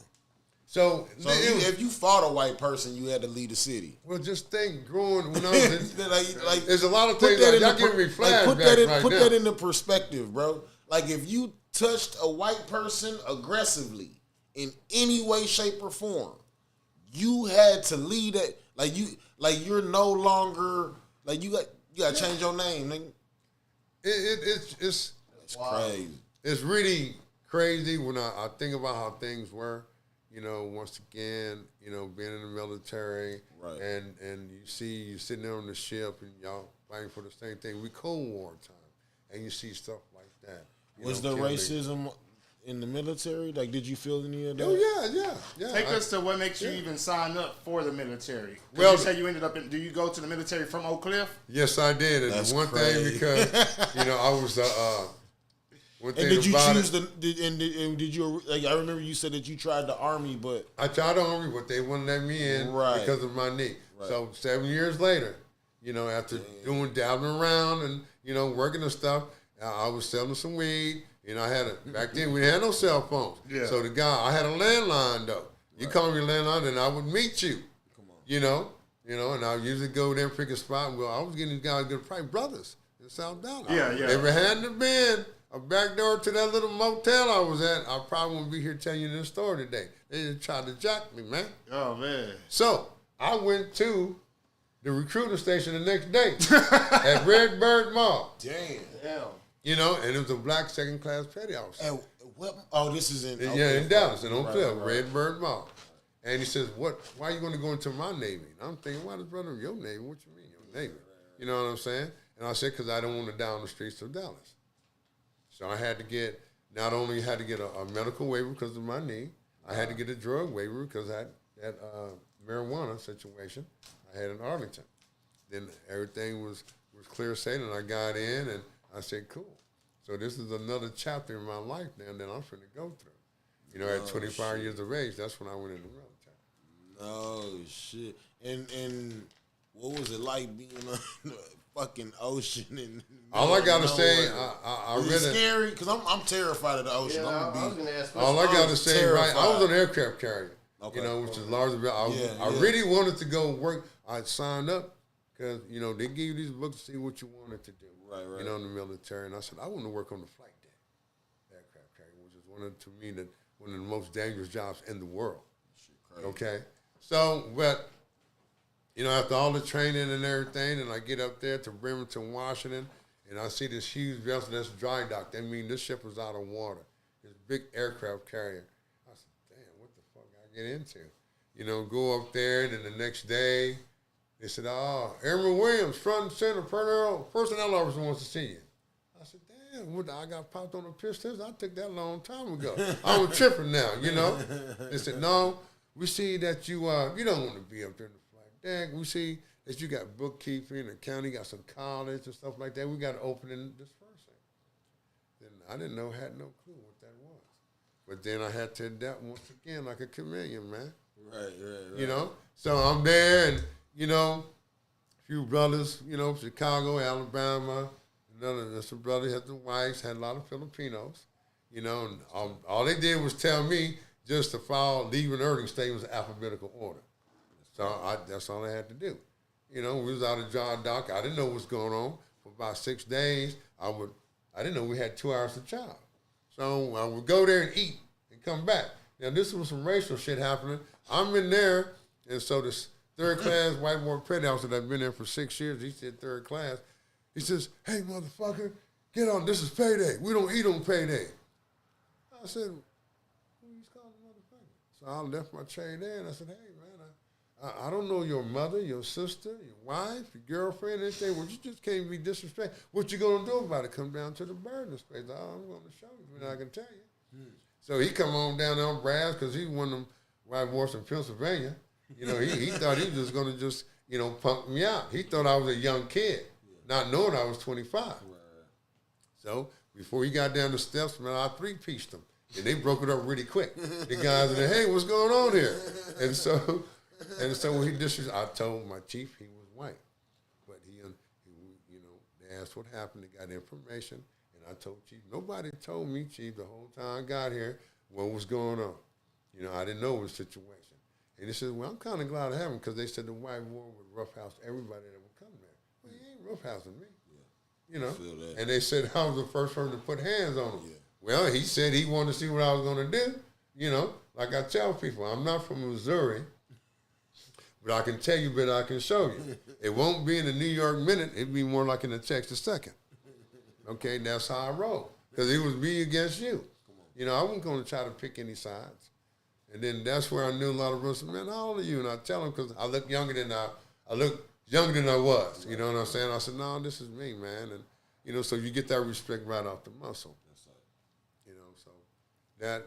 So if you fought a white person, you had to leave the city. Well, just think, growing when I was there's a lot of things y'all giving me flashbacks Put that into perspective, bro. Like if you touched a white person aggressively in any way, shape, or form, you had to leave that. You're no longer you got to change your name, nigga. It's crazy. It's really crazy when I think about how things were. Once again, being in the military, right. and you see you sitting there on the ship and y'all fighting for the same thing. We Cold War time, and you see stuff like that. Was there racism in the military? Like, did you feel any of that? Oh yeah. Take us to what makes you even sign up for the military. Well, you say you ended up in. Do you go to the military from Oak Cliff? Yes, I did. And That's one crazy. thing because I was One And thing did you about choose it, did you, like, I remember you said that you tried the Army, but. I tried the Army, but they wouldn't let me in because of my knee. Right. So 7 years later, you know, after dabbling around and, you know, working and stuff, I was selling some weed. You know, I had back then we had no cell phones. Yeah. So I had a landline though. You call me a landline and I would meet you. Come on. You know, and I usually go there and pick a spot. Well, I was getting these guys good price, brothers in South Dallas. Yeah. If it hadn't been a back door to that little motel I was at, I probably wouldn't be here telling you this story today. They just tried to jack me, man. Oh man. So I went to the recruiting station the next day at Redbird Mall. Damn. You know, and it was a black second class petty officer. And what? Oh, this is in. In Dallas, in Oak Cliff, right. Redbird Mall. And he says, "What? Why are you going to go into my Navy?" And I'm thinking, "Why does brother your Navy? What you mean your Navy?" You know what I'm saying? And I said, "Because I don't want to die on the streets of Dallas." So I had to get, not only had to get a medical waiver because of my knee, I had to get a drug waiver because I had marijuana situation I had in Arlington. Then everything was clear sailing. I got in and I said, "Cool." So this is another chapter in my life now that I'm finna go through. You know, at 25 years of age, that's when I went in the military. Oh shit! And what was it like being on the fucking ocean? And all I gotta say, I was read it scary because I'm terrified of the ocean. Yeah, I'm I was gonna ask. all I gotta say, terrified. right? I was an aircraft carrier, Okay. you know, which is larger. I Yeah. really wanted to go work. I signed up because you know they give you these books to see what you wanted to do. Right. You know, in the military, and I said I want to work on the flight deck, aircraft carrier, which is one of the most dangerous jobs in the world. Okay, so but you know after all the training and everything, and I get up there to Bremerton, Washington, and I see this huge vessel that's dry docked. That means this ship was out of water. This big aircraft carrier. I said, damn, what the fuck I get into? You know, go up there, and then the next day. They said, Airman Williams, front and center, personnel officer wants to see you. I said, damn, I got popped on the pistols. I took that a long time ago. I was tripping now, you know. They said, no, we see that you don't want to be up there in the flight deck. We see that you got bookkeeping, accounting, got some college and stuff like that. We got to open in this person. Then I had no clue what that was. But then I had to adapt once again like a chameleon, man. Right. You know? So I'm there and you know, a few brothers, you know, Chicago, Alabama, some brothers had the wives, had a lot of Filipinos, you know, and all they did was tell me just to file leaving earning statements in alphabetical order. So that's all I had to do. You know, we was out of dry dock. I didn't know what was going on. For about 6 days, I didn't know we had 2 hours to job. So I would go there and eat and come back. Now, this was some racial shit happening. I'm in there, and so this third class white boy petty officer that been there for 6 years, he said third class. He says, hey, motherfucker, get on. This is payday. We don't eat on payday. I said, who you calling motherfucker? So I left my tray there, and I said, hey, man, I don't know your mother, your sister, your wife, your girlfriend, anything. Well, you just can't be disrespectful. What you going to do about it? Come down to the burden space. I'm going to show you, but I can tell you. So he come on down there on brass because he's one of them white boys from Pennsylvania. You know, he thought he was just going to just, you know, punk me out. He thought I was a young kid, not knowing I was 25. Right. So before he got down the steps, man, I three-pieced him. And they broke it up really quick. The guys said, hey, what's going on here? And so when he disrespected, I told my chief he was white. But he, you know, they asked what happened. They got information. And I told chief, nobody told me, chief, the whole time I got here, what was going on. You know, I didn't know the situation. And he said, well, I'm kind of glad I have him because they said the white war would roughhouse everybody that would come there. Well, he ain't roughhousing me. Yeah. You know? And they said I was the first person to put hands on him. Yeah. Well, he said he wanted to see what I was going to do. You know, like I tell people, I'm not from Missouri, but I can tell you, but I can show you. It won't be in the New York Minute. It'd be more like in the Texas Second. Okay, that's how I roll. Because it was me against you. You know, I wasn't going to try to pick any sides. And then that's where I knew a lot of brothers said, man, how old are you? And I tell them because I look younger than I was. You know what I'm saying? I said, no, this is me, man. And, you know, so you get that respect right off the muscle. You know, so that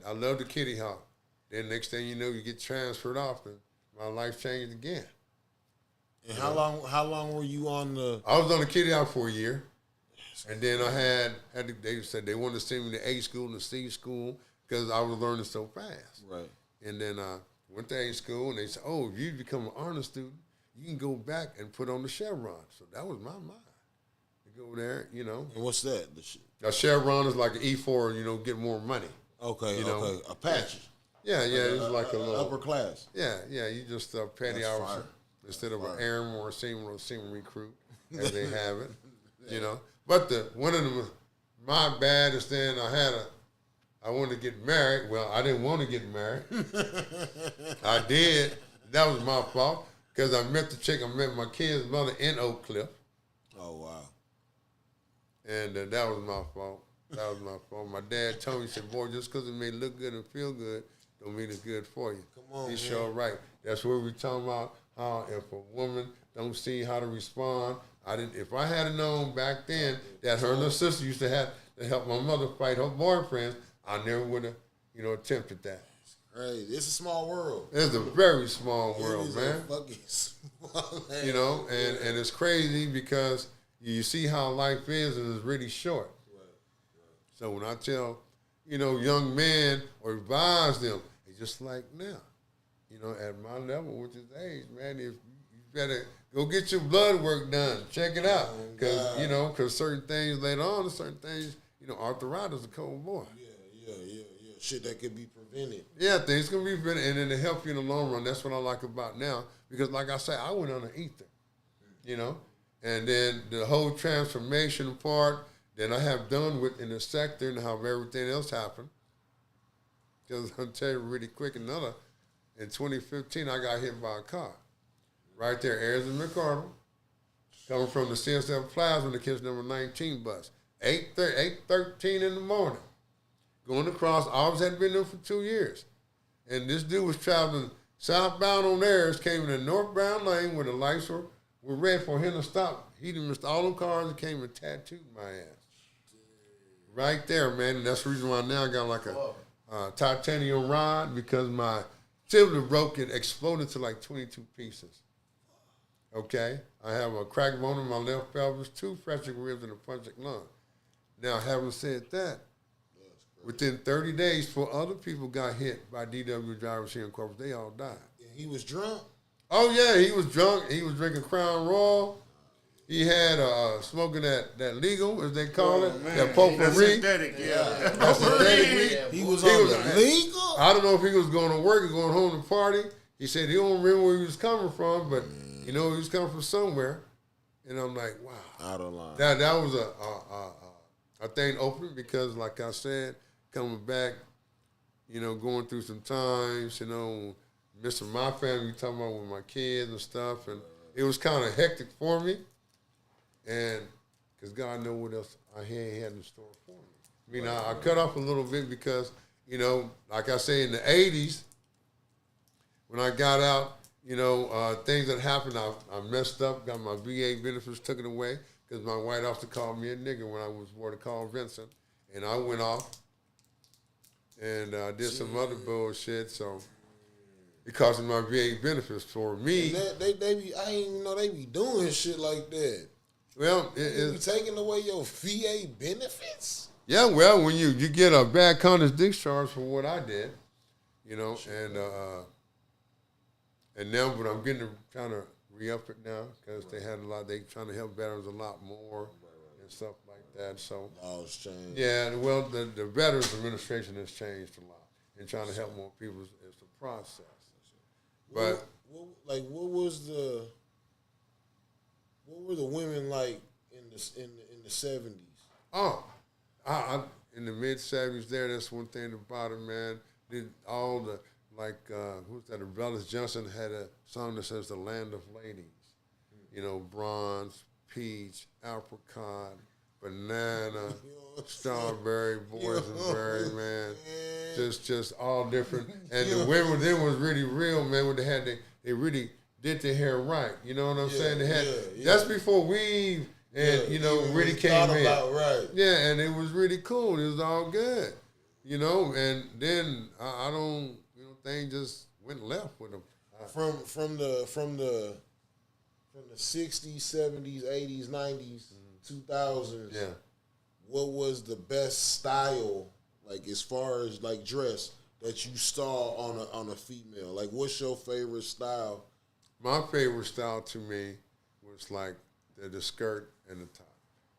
I love the kitty hawk. Then next thing you know, you get transferred off and my life changed again. And how long were you on the... I was on the kitty hawk for a year. And then I had they said they wanted to send me to A school and C school because I was learning so fast. Right. And then I went to A school and they said, oh, if you become an honor student, you can go back and put on the chevron. So that was my mind. To go there, you know. And what's that? A chevron is like an E4, you know, get more money. Okay, you know? okay. Apache. Yeah, it's like a little upper class. Yeah, you just petty That's officer fire. instead of Fire. an airman or a seaman recruit, as they have it, you know. But one of them, my baddest thing, I wanted to get married. Well, I didn't want to get married. I did. That was my fault because I met the chick. I met my kid's mother in Oak Cliff. Oh, wow. And that was my fault. That was my fault. My dad told me, he said, boy, just because it may look good and feel good, don't mean it's good for you. Come on, He's man. sure right. That's where we talking about how if a woman don't see how to respond, if I had known back then that her and her sister used to have to help my mother fight her boyfriends, I never would have, attempted that. Right. It's a small world. It's a very small world, It is man. a fucking small And it's crazy because you see how life is and it's really short. Right. So when I tell, young men or advise them, it's just like now, at my level, which is age, man, if you better go get your blood work done, check it out, because certain things later on, certain things, arthritis is a cold boy. Yeah. Shit that could be prevented. Yeah, things can be prevented, and then to help you in the long run. That's what I like about now, because like I say, I went on an ether, and then the whole transformation part that I have done with in the sector and how everything else happened. Because I'll tell you really quick, in 2015, I got hit by a car. Right there, Arizona McCardle, coming from the CSF Plaza, the kids number 19 bus. 8:13 in the morning. Going across, I always had been there for 2 years. And this dude was traveling southbound on theirs, came in a northbound lane where the lights were red for him to stop. He done missed all them cars and came and tattooed my ass. Right there, man. And that's the reason why now I got like a titanium rod, because my cylinder broke, it exploded to like 22 pieces. Okay? I have a cracked bone in my left pelvis, 2 fractured ribs, and a punctured lung. Now, having said that, within 30 days, 4 other people got hit by DW drivers here in Corpus. They all died. And he was drunk? Oh, yeah, he was drunk. He was drinking Crown Royal. He had smoking that legal, as they call it, that potpourri. Synthetic, yeah. That's synthetic weed. He was on the legal? I don't know if he was going to work or going home to party. He said he don't remember where he was coming from, but he was coming from somewhere. And I'm like, wow. Out of line. That was a thing opening, because, like I said, coming back, going through some times, missing my family, talking about with my kids and stuff, and it was kind of hectic for me, and because God knows what else he had in store for me. I mean, I cut off a little bit because, like I say, in the 80s, when I got out, things that happened, I messed up, got my VA benefits taken away, because my white officer called me a nigger when I was born to call Vincent, and I went off and did some other bullshit, so it cost me my VA benefits for me. They be, I didn't even know they be doing shit like that. Well, They be taking away your VA benefits? Yeah, well, when you get a bad conscience discharge for what I did, and now, but I'm trying to re-up it now, because they trying to help veterans a lot more and stuff like that. So Laws change. Yeah, well, the Veterans Administration has changed a lot in trying to help more people. It's a process. But what were the women like in the 70s? Oh, I in the mid 70s there. That's one thing about it, man. Did all the who's that? Bellis Johnson had a song that says "The Land of Ladies." Bronze, peach, apricot, banana, strawberry, boysenberry, man. Just all different. And the women then was really real, man. When they really did their hair right. You know what I'm saying? They had that's before weave and really came in. Right. Yeah, and it was really cool. It was all good. And then I don't things just went left with them. From the 60s, 70s, 80s, 90s, 2000s. Yeah. what was the best style, like as far as like dress that you saw on a female? Like, what's your favorite style? My favorite style to me was like the skirt and the top,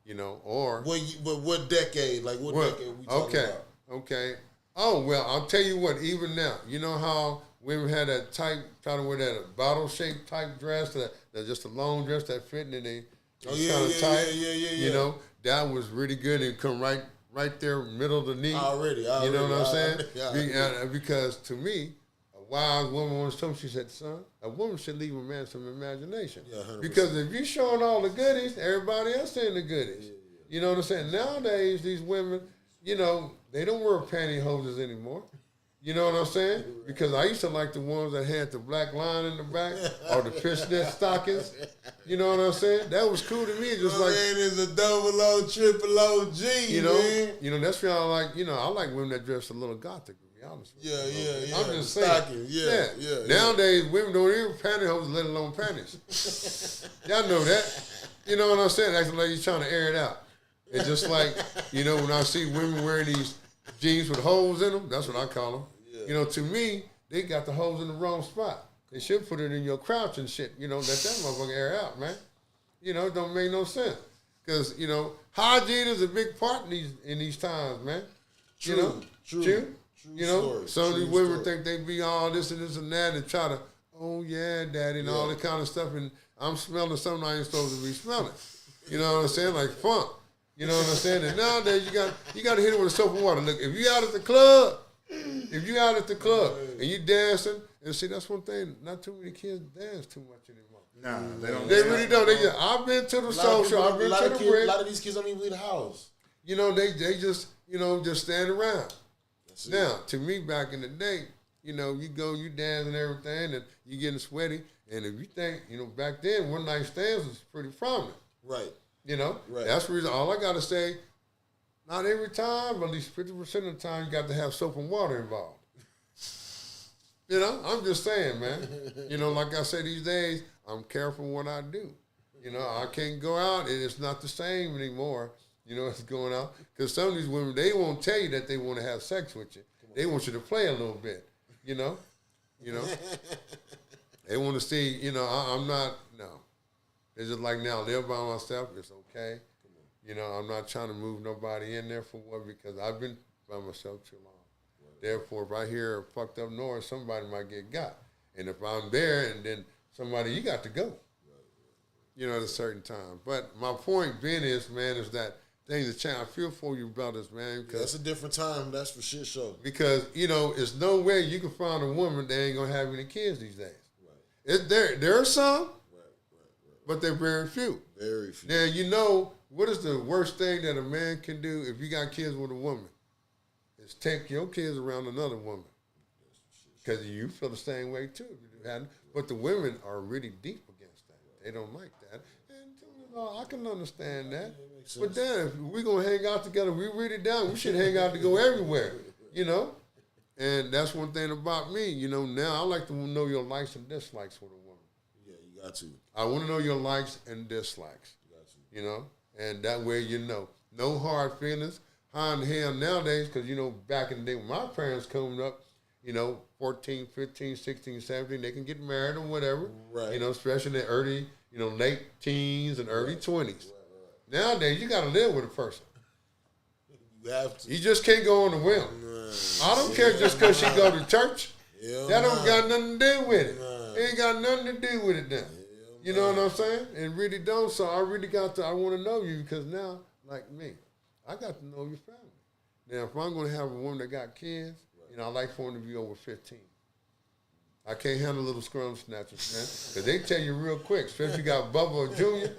you know, or but what decade? Like what decade we talking about? Okay. Oh well, I'll tell you what. Even now, you know how women had that try to wear that bottle shaped type dress, that just a long dress that fit and they tight. Yeah. You know, that was really good and come right there, middle of the knee. Already. You know what I'm saying? Because to me, a wise woman once told me, she said, son, a woman should leave a man some imagination. Yeah, 100%. Because if you're showing all the goodies, everybody else seeing the goodies. Yeah. You know what I'm saying? Nowadays, these women, you know, they don't wear pantyhoses anymore. You know what I'm saying? Because I used to like the ones that had the black line in the back or the fishnet stockings. You know what I'm saying? That was cool to me. Just like, man, it's a double O, triple OG, you know, man. You know, that's why I like, you know, I like women that dress a little gothic, to be honest with you. Yeah. I'm just saying. Yeah. Nowadays, women don't even pantyhose, let alone panties. Y'all know that. You know what I'm saying? Acting like you're trying to air it out. It's just like, you know, when I see women wearing these jeans with holes in them, that's what I call them. Yeah. You know, to me, they got the holes in the wrong spot. They should put it in your crouch and shit. You know, let that motherfucker air out, man. You know, it don't make no sense. Because, you know, hygiene is a big part in these times, man. True. You know? True. You know, story. Some of these women think they be all this and that and try to, oh, yeah, daddy, and all that kind of stuff. And I'm smelling something I ain't supposed to be smelling. You know what I'm saying? Like funk. You know what I'm saying? And nowadays you got to hit it with a soap and water. Look, if you out at the club, and you dancing, and see, that's one thing. Not too many kids dance too much anymore. Nah, they don't. They really don't. I've been to the social. I've been to the break. A lot of these kids don't even leave the house. You know, they just just stand around. Now, to me, back in the day, you know, you go, you dance and everything, and you getting sweaty. And if you think, you know, back then, one night stands was pretty prominent. Right. You know, that's the reason. All I got to say, not every time, but at least 50% of the time, you got to have soap and water involved. You know, I'm just saying, man. You know, like I say these days, I'm careful what I do. You know, I can't go out, and it's not the same anymore. You know, it's going out. Because some of these women, they won't tell you that they want to have sex with you. They want you to play a little bit, you know. They want to see, you know, I'm not, no. It's just like now, live by myself, it's okay. You know, I'm not trying to move nobody in there for what, because I've been by myself too long. Right. Therefore, if I hear a fucked up noise, somebody might get got. And if I'm there and then somebody, you got to go. Right. You know, at a certain time. But my point being is, man, is that things have changed. I feel for you brothers, man. Yeah, it's a different time, that's for shit show. Because, you know, it's no way you can find a woman that ain't going to have any kids these days. Right. There are some. But they're very few. Very few. Now, you know, what is the worst thing that a man can do if you got kids with a woman? Is take your kids around another woman. Because you feel the same way, too. But the women are really deep against that. They don't like that. And you know, I can understand that. But then, if we're going to hang out together, we really down. We should hang out to go everywhere, you know? And that's one thing about me. You know, now I like to know your likes and dislikes with a woman. Got to. I want to know your likes and dislikes. Got to. You know, and that way you know. No hard feelings. How in the hell nowadays, because, you know, back in the day when my parents coming up, you know, 14, 15, 16, 17, they can get married or whatever. Right. You know, especially in the early, you know, late teens and early 20s. Right. Nowadays, you got to live with a person. You have to. You just can't go on the whim. I don't care just because she go to church. That don't got nothing to do with it. It ain't got nothing to do with it now. You know what I'm saying? It really don't. So I really I want to know you because now, like me, I got to know your family. Now, if I'm going to have a woman that got kids, you know, I like for them to be over 15. I can't handle little scrum snatchers, man. Because they tell you real quick, especially if you got Bubba or Junior.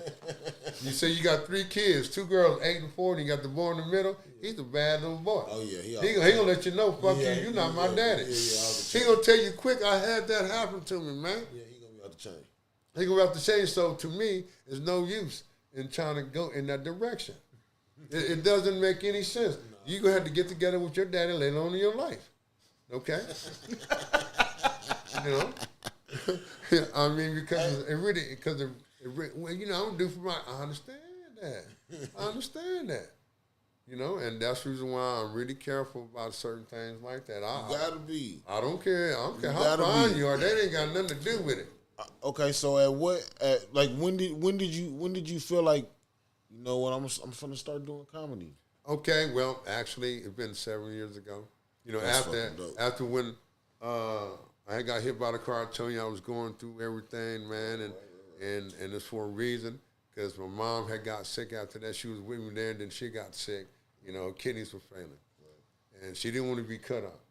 You say you got 3 kids, 2 girls, 8 and 4, and you got the boy in the middle. He's a bad little boy. Oh, yeah. He gonna let you know, fuck you, you're not my daddy. He gonna tell you quick, I had that happen to me, man. Yeah, he gonna be out to change. He gonna have to change. So to me, there's no use in trying to go in that direction. It doesn't make any sense. No. You're gonna have to get together with your daddy later on in your life. Okay? You know? I mean, because well, you know, I don't do for my, I understand that. You know, and that's the reason why I'm really careful about certain things like that. You gotta be. I don't care. I don't care how gotta fine be. you are. That ain't got nothing to do with it. Okay, so when did you feel like, you know what, I'm gonna start doing comedy? Okay, well, actually, it's been 7 years ago. You know, That's after when I got hit by the car, I told you I was going through everything, man, and it's for a reason, because my mom had got sick after that. She was with me there, and then she got sick. You know, her kidneys were failing, and she didn't want to be cut off.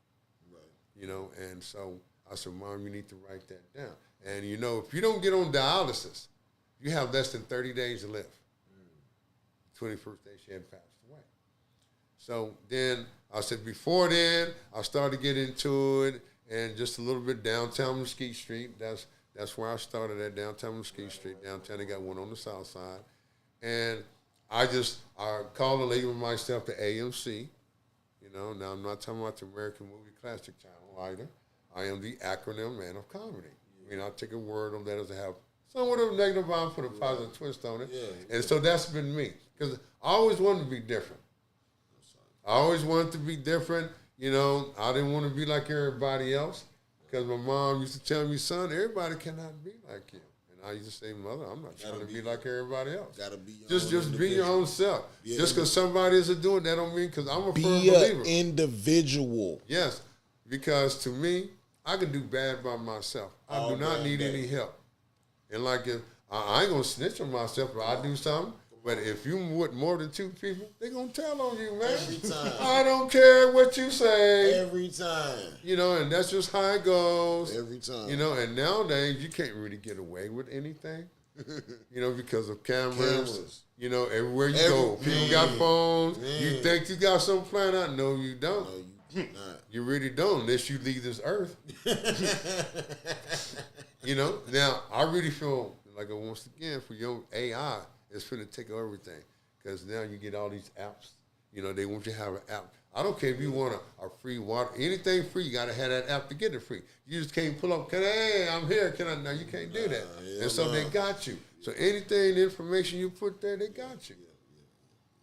You know, and so I said, Mom, you need to write that down. And, you know, if you don't get on dialysis, you have less than 30 days to live. 21st day she had passed away. So then I said, before then, I started to get into it, and just a little bit downtown Mesquite Street. That's where I started at, downtown Mesquite Street. Downtown, they got one on the south side. And I called the label myself the AMC. You know, now I'm not talking about the American Movie Classic Channel either. I am the acronym man of comedy. I mean, I take a word on letters that have somewhat of a negative vibe, put a positive twist on it. And so that's been me. Because I always wanted to be different. I always wanted to be different. You know, I didn't want to be like everybody else. Because my mom used to tell me, son, everybody cannot be like you. And I used to say, Mother, I'm not trying to be like everybody else. Gotta be just be your own self. Just because somebody isn't doing that don't mean, because I'm a firm Be believer. an individual. Yes, because to me, I can do bad by myself. I do not need any help. And like, if I ain't gonna snitch on myself if I do something. But if you with more than two people, they gonna tell on you, man. Every time. I don't care what you say. Every time. You know, and that's just how it goes. Every time. You know, and nowadays you can't really get away with anything. You know, because of cameras. You know, everywhere you go, people got phones. Man. You think you got something planned out? No, you don't. No, you do not. You really don't, unless you leave this earth. You know, now I really feel like, once again, for your AI, it's going to take everything, because now you get all these apps. You know, they want you to have an app. I don't care if you want a free water, anything free, you got to have that app to get it free. You just can't pull up, hey, I'm here, can I? No, you can't do that. And so they got you. So anything, the information you put there, they got you.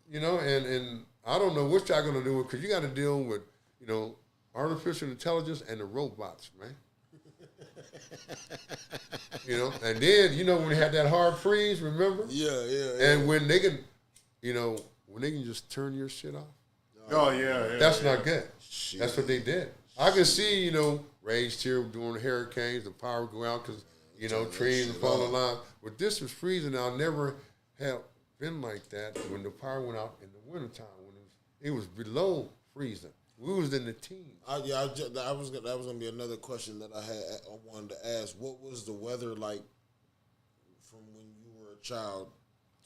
You know, and I don't know what y'all going to do, because you got to deal with, you know, artificial intelligence and the robots, man. You know, and then, you know, when they had that hard freeze, remember? Yeah. And when they can, you know, when they can just turn your shit off. Oh, yeah. That's not good. Shit. That's what they did. I can see, you know, raised here during hurricanes, the power go out because, you know, trees fall in line. But this was freezing. I'll never have been like that when the power went out in the wintertime, when it was below freezing. We was in the teens. That was gonna be another question that I wanted to ask. What was the weather like from when you were a child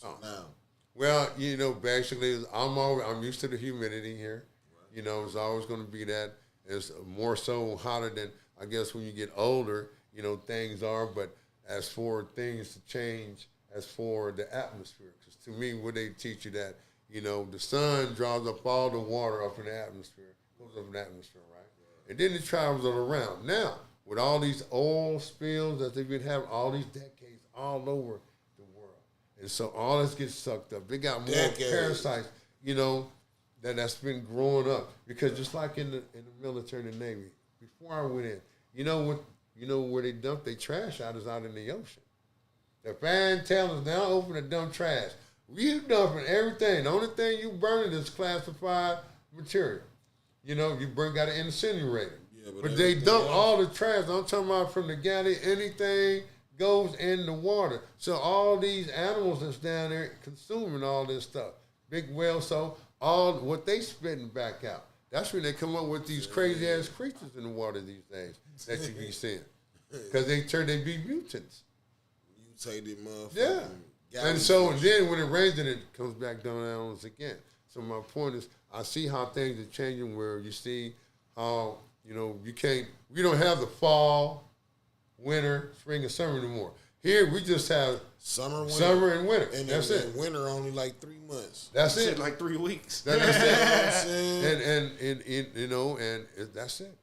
to now? Well, you know, basically, I'm used to the humidity here. Right. You know, it's always going to be that. It's more so hotter than, I guess, when you get older, you know, things are. But as for things to change, as for the atmosphere, because to me, what they teach you that, you know, the sun draws up all the water up in the atmosphere, goes up in the atmosphere, right? And then it travels it around. Now, with all these oil spills that they've been having all these decades all over the world, and so all this gets sucked up. They got more parasites, you know, that's been growing up. Because just like in the military and the Navy, before I went in, you know where they dump their trash out is out in the ocean. The fan tell us now open to dump trash. You dumping everything. The only thing you burning is classified material. You know, you got an incinerator. Yeah, but they dump all the trash. I'm talking about from the galley, anything goes in the water. So all these animals that's down there consuming all this stuff. Big whales, so all what they spitting back out. That's when they come up with these crazy ass creatures in the water these days that you be seeing. Because they be mutants. Mutated motherfucker. Yeah. And so then when it rains, then it comes back down once again. So my point is, I see how things are changing where you see how, you know, we don't have the fall, winter, spring, and summer anymore. Here we just have summer and winter. And that's it. And winter only like 3 months. That's it. Like 3 weeks. That's it. and you know, and that's it.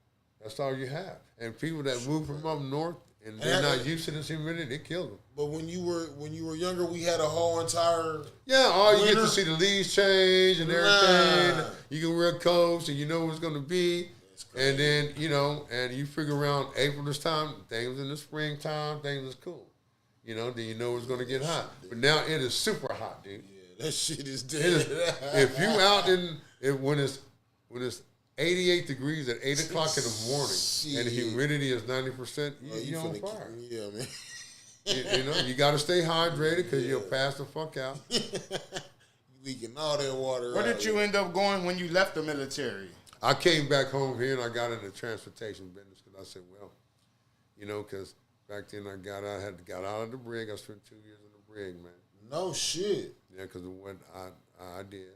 That's all you have. And people that move from up north and they're not used to this humidity, it kills them. But when you were younger, we had a whole entire you get to see the leaves change and everything. You can wear coats and you know what's gonna be. And then, and you figure around April this time, things in the springtime, things is cool. Then you know it's gonna get hot. But now it is super hot, dude. Yeah, that shit is dead. If you out when it's 88 degrees at 8 o'clock in the morning and the humidity is 90%, you're on fire. Yeah, man. You got to stay hydrated because you'll pass the fuck out. You leaking all that water. Where did you end up going when you left the military? I came back home here and I got in the transportation business because I said, well, because back then I got out of the brig. I spent 2 years in the brig, man. No shit. Yeah, because of what I did.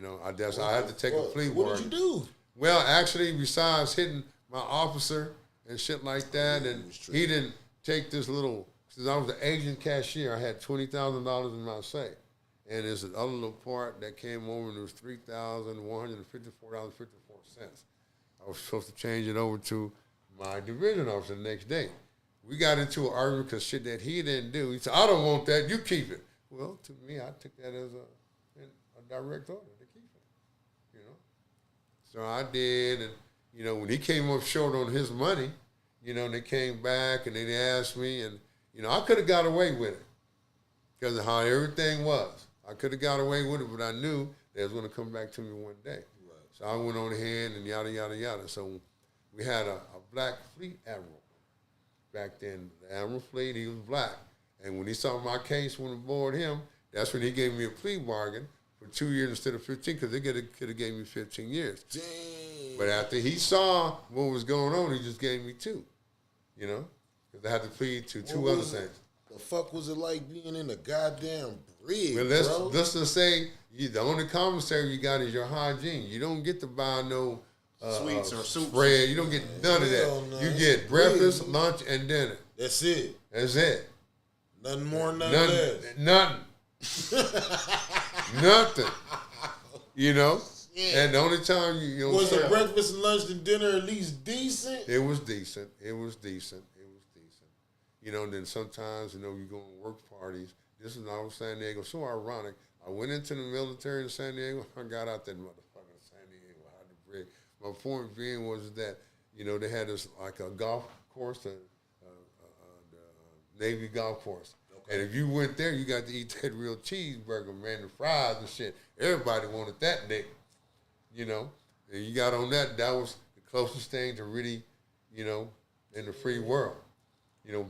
I had to take a plea What bargain. did you do? Well, actually, besides hitting my officer and shit like that, and he didn't take this little, since I was the agent cashier, I had $20,000 in my safe. And there's another little part that came over and it was $3,154.54. I was supposed to change it over to my division officer the next day. We got into an argument because shit that he didn't do. He said, I don't want that, you keep it. Well, to me, I took that as a direct order to keep it, So I did, and, when he came up short on his money, they came back and they asked me, and, I could have got away with it because of how everything was. I could have got away with it, but I knew they was going to come back to me one day. Right. So I went on ahead and yada, yada, yada. So we had a black fleet admiral back then. The Admiral Fleet, he was black. And when he saw my case went aboard him, that's when he gave me a plea bargain for 2 years instead of 15, because they could have gave me 15 years. Damn. But after he saw what was going on, he just gave me 2, because I had to plead to two other things. The fuck was it like being in a goddamn brig, well, bro? let's just say the only commissary you got is your hygiene. You don't get to buy no sweets or soup. Bread. You don't get none of that. No, you get breakfast, lunch, and dinner. That's it. That's it. Nothing more, nothing less. Nothing. And the only time was the breakfast and lunch and dinner at least decent? It was decent. Then sometimes, you go on work parties. This is out of San Diego. So ironic. I went into the military in San Diego. I got out that motherfucker San Diego. I had to break. My point being was that, they had this like a golf course, the Navy golf course. Okay. And if you went there, you got to eat that real cheeseburger, man, the fries and shit. Everybody wanted that, Nick. And you got on that. That was the closest thing to really, in the free world.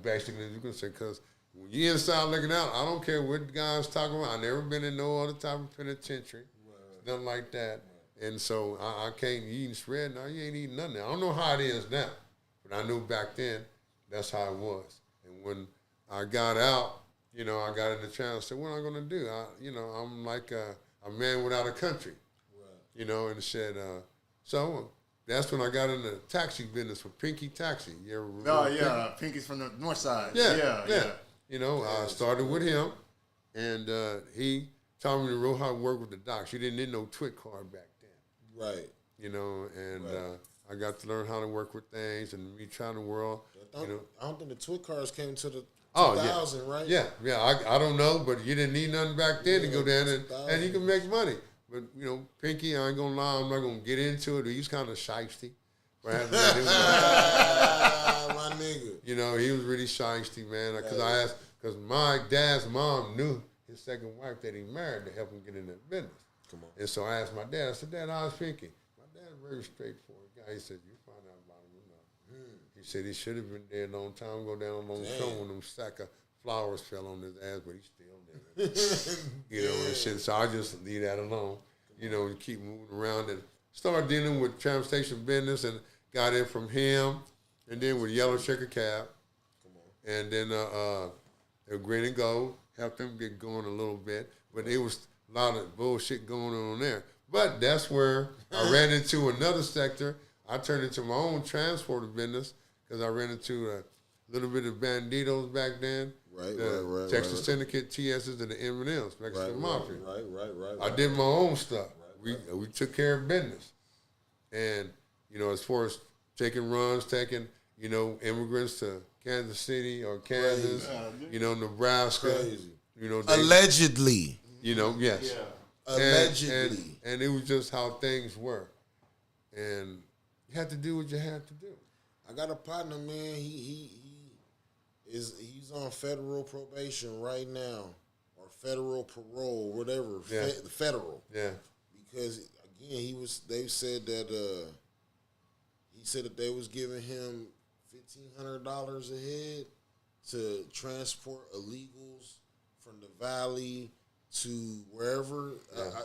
Basically, you can say, because when you're inside looking out, I don't care what the guy's talking about. I never been in no other type of penitentiary, nothing like that. Right. And so I can't eat spread. Now you ain't eating nothing. I don't know how it is now, but I knew back then that's how it was. And when I got out, I got in the chance. I said, what am I going to do? I'm like a man without a country, right. And said, so that's when I got in the taxi business for Pinky Taxi. You ever remember? Oh, yeah. Pinky's from the north side. Yeah. I started with him, and he taught me the road how to work with the docs. You didn't need no TWIC card back then. Right. I got to learn how to work with things and me trying the world. I don't think the TWIC cards came to the 2000, right? Yeah. I don't know, but you didn't need nothing back then to go down and you can make money. But, Pinky, I ain't going to lie, I'm not going to get into it. He's kind of shiesty. My nigga. He was really shiesty, man. Because my dad's mom knew his second wife that he married to help him get in that business. Come on. And so I asked my dad, I said, Dad, how's Pinky? My dad's a very straightforward guy. He said, you find out about him or not. He said he should have been dead a long time ago down a long time when them sack of flowers fell on his ass, but he's still there. And shit. So I just leave that alone, and keep moving around and started dealing with transportation business and got in from him, and then with Yellow Checker Cab. Come on. And then Green and Gold helped them get going a little bit, but it was a lot of bullshit going on there. But that's where I ran into another sector. I turned into my own transporter business because I ran into a little bit of banditos back then. Right. Texas Syndicate, TSs, and the M&Ms, Mexican Mafia. Right. I did my own stuff. We took care of business. And, as far as taking runs, taking, immigrants to Kansas City or Kansas, Nebraska. Crazy. Allegedly. Allegedly. Yes. Yeah. Allegedly. And it was just how things were. And you had to do what you had to do. I got a partner, man. He's on federal probation right now, or federal parole, whatever. Yeah. Federal. Yeah. Because again, they said that they was giving him $1,500 a head to transport illegals from the valley to wherever,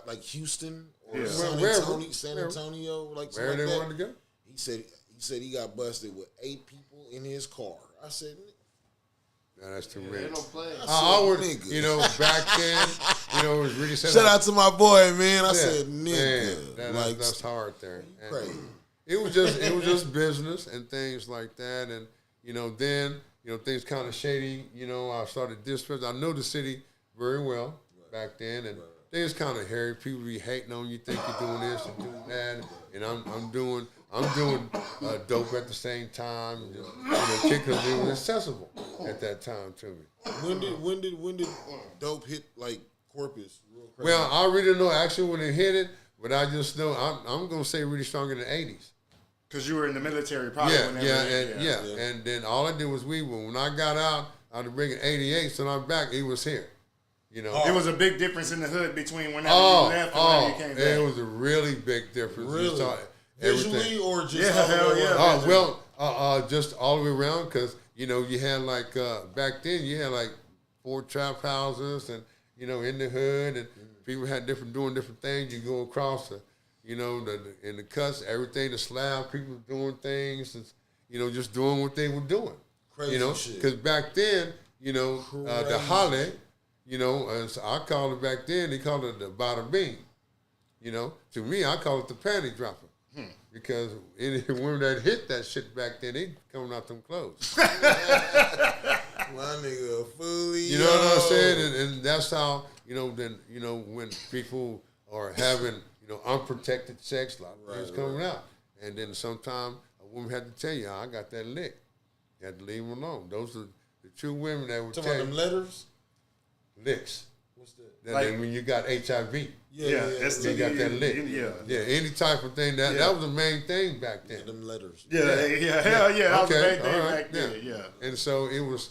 like Houston or San Antonio, like where something they like wanted to go. He said he got busted with 8 people in his car. I said, no, that's too They many. don't play. I would, back then, it was really set shout up. out to my boy, man. I said, nigga, Man, that's hard there. And crazy. it was just business and things like that, and then things kind of shady. I started dispatch. I know the city very well back then, and things kind of hairy. People be hating on you, think you're doing this and doing that, and I'm doing dope at the same time. Because it was accessible at that time to me. When did dope hit like Corpus? Real crazy? Well, I really don't know actually when it hit it, but I just know I'm gonna say really strong in the '80s. Because you were in the military, probably. And then all I did was when I got out of the rig in '88, so I'm back. He was here. It was a big difference in the hood between whenever you left and when you came back. It was a really big difference. Really? Visually or just just all the way around, because you had like back then you had like 4 trap houses and in the hood, and people had doing different things. You go across the in the cuts, everything, the slab, people doing things, and just doing what they were doing. Crazy shit. Because back then the holly, as I called it back then, they called it the bada bean. To me, I call it the panty dropper. Because any women that hit that shit back then, they coming out them clothes. My nigga, fully. You know what I'm saying? And that's how, when people are having, unprotected sex, a lot of things coming out. And then sometimes a woman had to tell you, I got that lick. You had to leave them alone. Those are the true women that would tell you. Talking about them letters? Licks. What's that? Then when you got HIV. Yeah, you got that lick. Yeah, any type of thing. That was the main thing back then. Them letters. Hell yeah. That was the main thing back then. Yeah. And so it was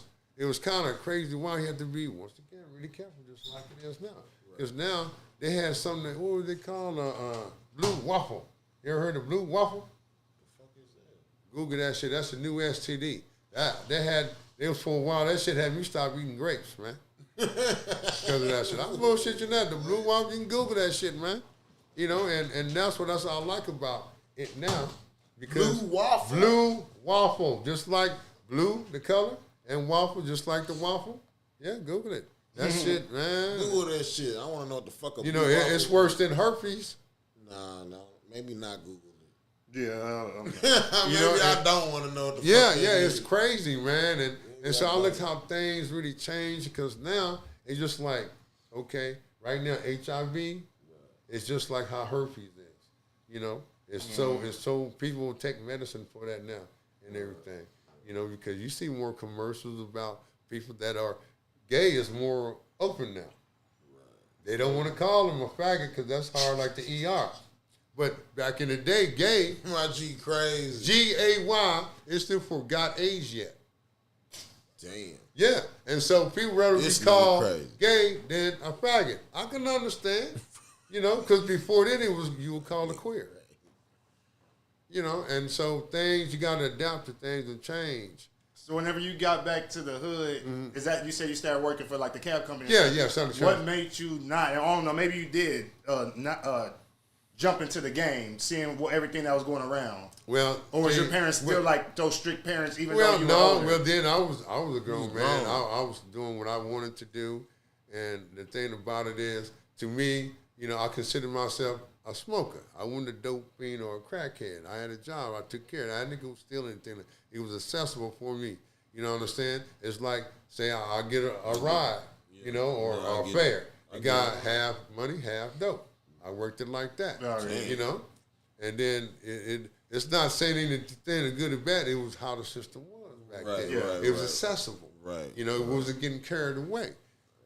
kind of crazy why you had to be, once again, really careful, just like it is now. Because now they had something that, what was they called? Blue waffle. You ever heard of blue waffle? The fuck is that? Google that shit. That's a new STD. It was for a while. That shit had me stop eating grapes, man. Because of that shit. I'm bullshit you that. The blue waffle, you can Google that shit, man. And that's what I like about it now. Because Blue waffle, just like blue, the color, and waffle, just like the waffle. Yeah, Google it. That shit, man. Google that shit. I want to know what the fuck. It's worse than herpes. Nah, maybe not Google it. Yeah. Maybe I don't want to know what the fuck. Yeah, it's crazy, man. And so I looked how things really changed, because now it's just like, okay, right now HIV is just like how herpes is. It's so people will take medicine for that now and everything. Because you see more commercials about people that are gay is more open now. They don't want to call them a faggot because that's hard, like the ER. But back in the day, gay, my G crazy. G-A-Y, is still for got AIDS yet. Damn. Yeah, and so people rather be called gay than a faggot. I can understand, because before then you were called a queer. And so things, you got to adapt to things and change. So whenever you got back to the hood, is that, you said you started working for like the cab company? Yeah. What made you not, I don't know, maybe you did, not jump into the game, seeing everything that was going around? Well, or was your parents still like those strict parents, even though you were older? Well, then I was a grown man. I was doing what I wanted to do, and the thing about it is, to me, I consider myself a smoker. I wasn't a dope fiend or a crackhead. I had a job. I took care of it. I didn't go steal anything. It was accessible for me. Understand? It's like, say I get a ride, or a fare. You got half money, half dope. I worked it like that, and then it's not saying anything good or bad. It was how the system was back Right, then. yeah, It was right. accessible. Right. You know, it wasn't getting carried away.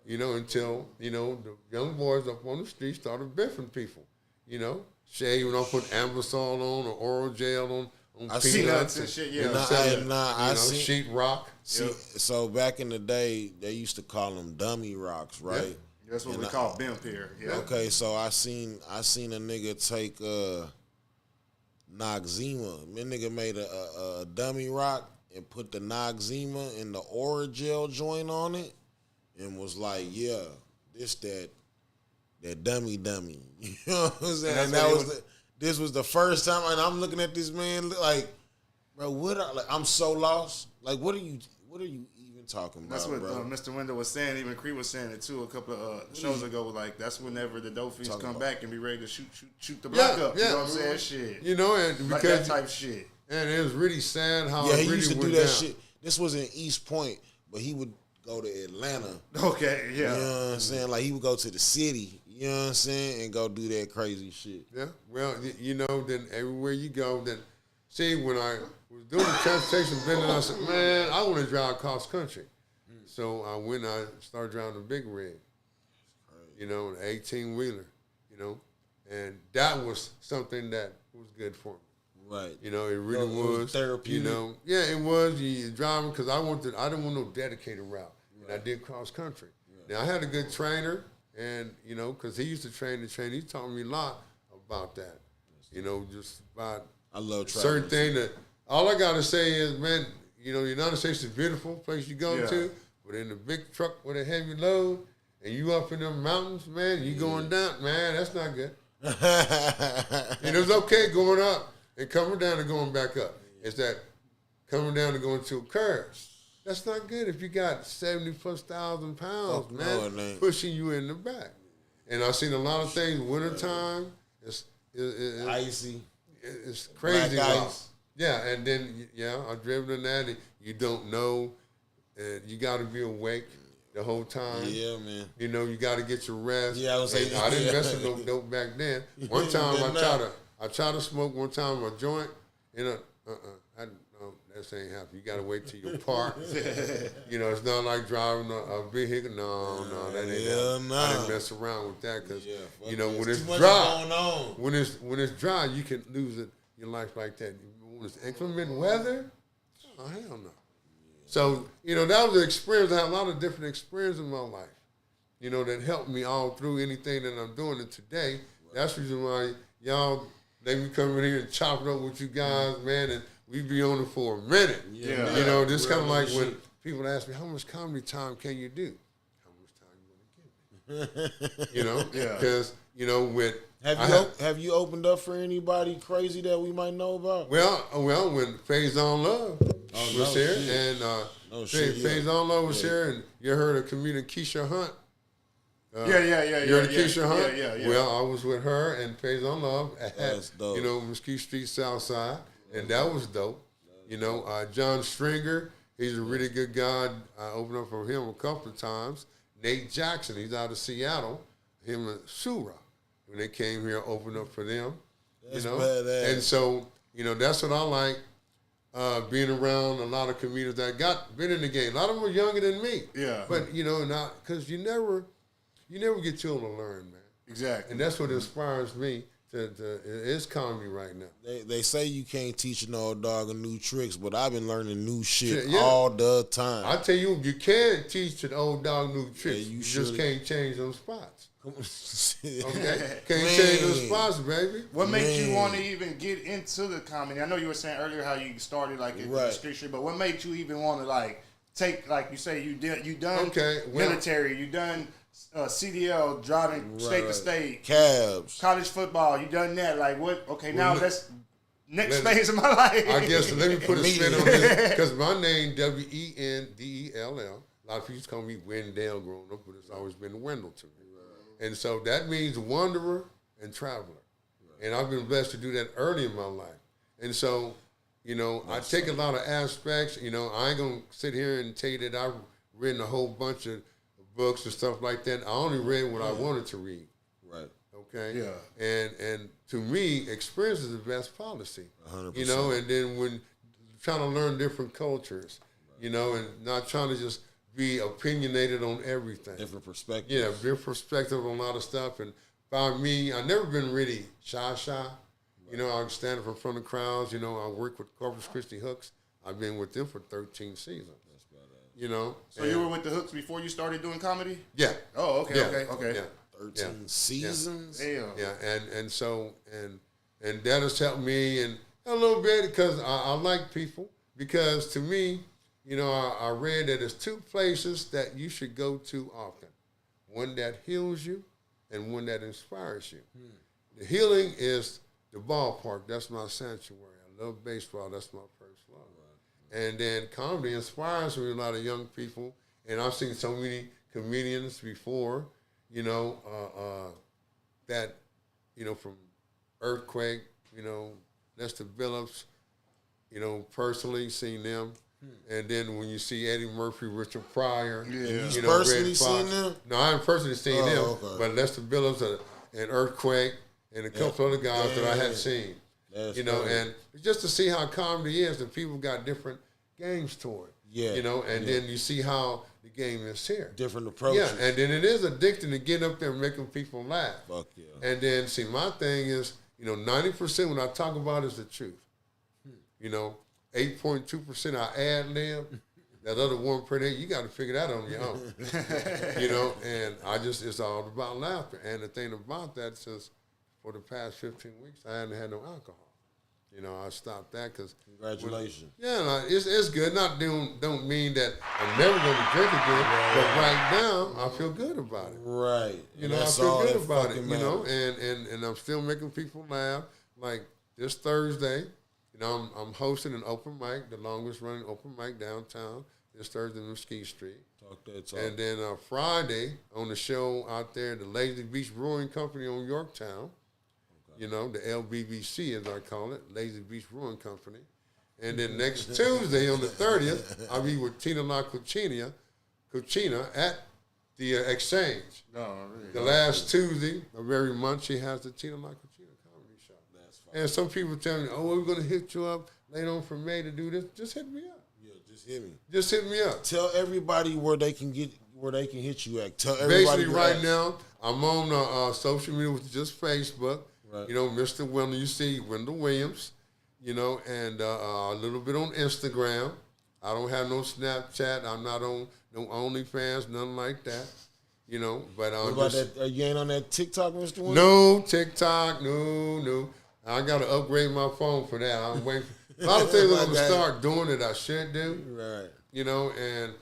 You know, until, you know, the young boys up on the street started biffing people. You know, shaving off, put Ambisol on or oral gel on I peanuts see nuts and shit, yeah. I seen sheetrock. See, so back in the day, they used to call them dummy rocks, right? That's what And we call bimp here. Yeah. Okay, so I seen a nigga take Noxzema. That nigga made a dummy rock and put the Noxzema and the Oragel joint on it, and was like, "Yeah, this that dummy." You know what I'm saying? And this was the first time, and I'm looking at this man like, bro, I'm so lost. Like, what are you even talking about? That's what bro? Mr. Wendell was saying. Even Cree was saying it too a couple of shows ago. Like, that's whenever the dope fiends come back and be ready to shoot the block up. You know what I'm saying? Shit. You know, and Like because that type shit. and it was really sad how Yeah, it he really used to do went that down. shit. This was in East Point, but he would go to Atlanta. Okay, You yeah. know what I'm saying? Like, he would go to the city, you know what I'm saying, and go do that crazy shit. Yeah, well, you know, then everywhere you go, then see, when I was doing the transportation business, I said, man, I want to drive cross country. So I started driving the big rig, you know, an 18-wheeler, you know, and that was something that was good for me. Right. You know, it really It was was. therapeutic. You know, yeah, it was. You driving because I didn't want no dedicated route, and I did cross country. Now I had a good trainer, and you know, because he used to train the train, he taught me a lot about that. You know, just about I love certain traveling. thing that all I gotta say is, man, you know, the United States is a beautiful place you go to, but in a big truck with a heavy load, and you up in them mountains, man, you going down, man, that's not good. And it was okay going up and coming down and going back up. It's that coming down and going to a curve. That's not good if you got 70,000+ pounds, man, no, it ain't. pushing you in the back. And I've seen a lot of things. Wintertime, Icy. it's crazy. Black Like, ice. yeah, and then, I've driven in that, and you don't know, and you got to be awake the whole time. Yeah, man. You know, you got to get your rest. Yeah, I was saying- And I didn't mess with no dope back then. One time I tried to smoke one time a joint, and no, that ain't happen. You got to wait till you park. You know, it's not like driving a vehicle. No, that ain't happening. I didn't mess around with that because, you know, when it's too much dry, going on. when it's dry, you can lose your life like that. When it's inclement weather, oh, hell no. So, you know, that was an experience. I had a lot of different experiences in my life, you know, that helped me all through anything that I'm doing it today. That's the reason why y'all let me come in here and chop it up with you guys, man, and we be on it for a minute. Yeah. You know, this kind of like when people ask me, how much comedy time can you do? How much time you want to give me? You know? Yeah. Because, you know, Have you opened up for anybody crazy that we might know about? Well, when Faison Love was here, and Faison Love was here, and you heard of comedian Keisha Hunt. You heard of Keisha Hunt? Yeah. Well, I was with her and Faison Love at, That's dope. you know, Mesquite Street Southside, and that was dope. You know, John Stringer, he's a really good guy. I opened up for him a couple of times. Nate Jackson, he's out of Seattle. Him and Shura, when they came here, opened up for them. That's you know, badass. and so, you know, that's what I like. Being around a lot of comedians that been in the game. A lot of them are younger than me. Yeah. But, you know, because you never get too old to learn, man. Exactly. And that's what inspires me it's comedy right now. They say you can't teach an old dog a new tricks, but I've been learning new shit Yeah. all the time. I tell you can teach an old dog new tricks. you you just should. can't change them spots. Okay? Okay? Can't change them spots, baby. What made you Man. want to even get into the comedy? I know you were saying earlier how you started like in the Right. street shit, but what made you even want to like take, like you say, you done Okay, well- military, you done CDL, driving state to Right. state, Cabs. college football, you done that. Like what? Okay, now Well, let's next let- phase of my life. I guess let me put a spin on this because my name Wendell. A lot of people used to call me Wendell growing up, but it's always been Wendell to me. And so that means wanderer and traveler. And I've been blessed to do that early in my life. And so, you know, I take a lot of aspects. You know, I ain't gonna sit here and tell you that I've written a whole bunch of books and stuff like that. I only read what I wanted to read. Right. Okay. Yeah. And to me, experience is the best policy. 100%. You know, and then when trying to learn different cultures, you know, and not trying to just be opinionated on everything. Different perspective. Yeah, different perspective on a lot of stuff. And by me, I never been really shy. You know, I stand up in front of crowds. You know, I work with Corpus Christi Hooks. I've been with them for 13 seasons. You know. So you were with the Hooks before you started doing comedy? Yeah. Oh, okay, okay. Yeah. 13 seasons? Damn. Yeah, and so, and that has helped me and a little bit because I like people. Because to me, you know, I read that there's two places that you should go to often. One that heals you and one that inspires you. The healing is the ballpark. That's my sanctuary. I love baseball. That's my first love. And then comedy inspires me, a lot of young people. And I've seen so many comedians before, you know, that, you know, from Earthquake, you know, Lester Phillips, you know, personally seen them. And then when you see Eddie Murphy, Richard Pryor. Yeah. You know, personally seen them? No, I haven't personally seen them. Okay. But Lester Phillips and Earthquake and a couple other guys that I had seen. That's you know, funny. and just to see how comedy is, and people got different games to it. Yeah. You know, and then you see how the game is here. Different approaches. Yeah, and then it is addicting to get up there and making people laugh. Fuck yeah. And then, see, my thing is, you know, 90% when I talk about is the truth. You know, 8.2% I ad-lib. That other 1.8, you got to figure that on your own. You know, and it's all about laughter. And the thing about that, since for the past 15 weeks, I hadn't had no alcohol. You know, I stopped that because. Congratulations. It's good. Don't mean that I'm never going to drink again, but right now I feel good about it. Right. You know, I feel good about it. You know, and I'm still making people laugh. Like this Thursday, you know, I'm hosting an open mic, the longest running open mic downtown. This Thursday on Mesquite Street. Talk that talk. And then Friday on the show out there, the Lazy Beach Brewing Company on Yorktown. You know, the LBBC, as I call it, Lazy Beach Brewing Company. And then next Tuesday on the 30th, I'll be with Tina La Cucina at the Exchange. No, really. The last Tuesday of every month, she has the Tina La Cucina comedy show. That's fine. And some people tell me, we're going to hit you up later on for May to do this. Just hit me up. Yeah, just hit me. Just hit me up. Tell everybody where they can hit you at. Tell everybody. Basically, right now, I'm on social media, which is just Facebook. Right. You know, Mr.Wendell, you see Wendell Williams, you know, and a little bit on Instagram. I don't have no Snapchat. I'm not on no OnlyFans, nothing like that. You know, but What about that? You ain't on that TikTok, Mr. Wendell? no TikTok, no. I got to upgrade my phone for that. I'm waiting. A lot of things I'm going to start doing that I should do. Right. You know, and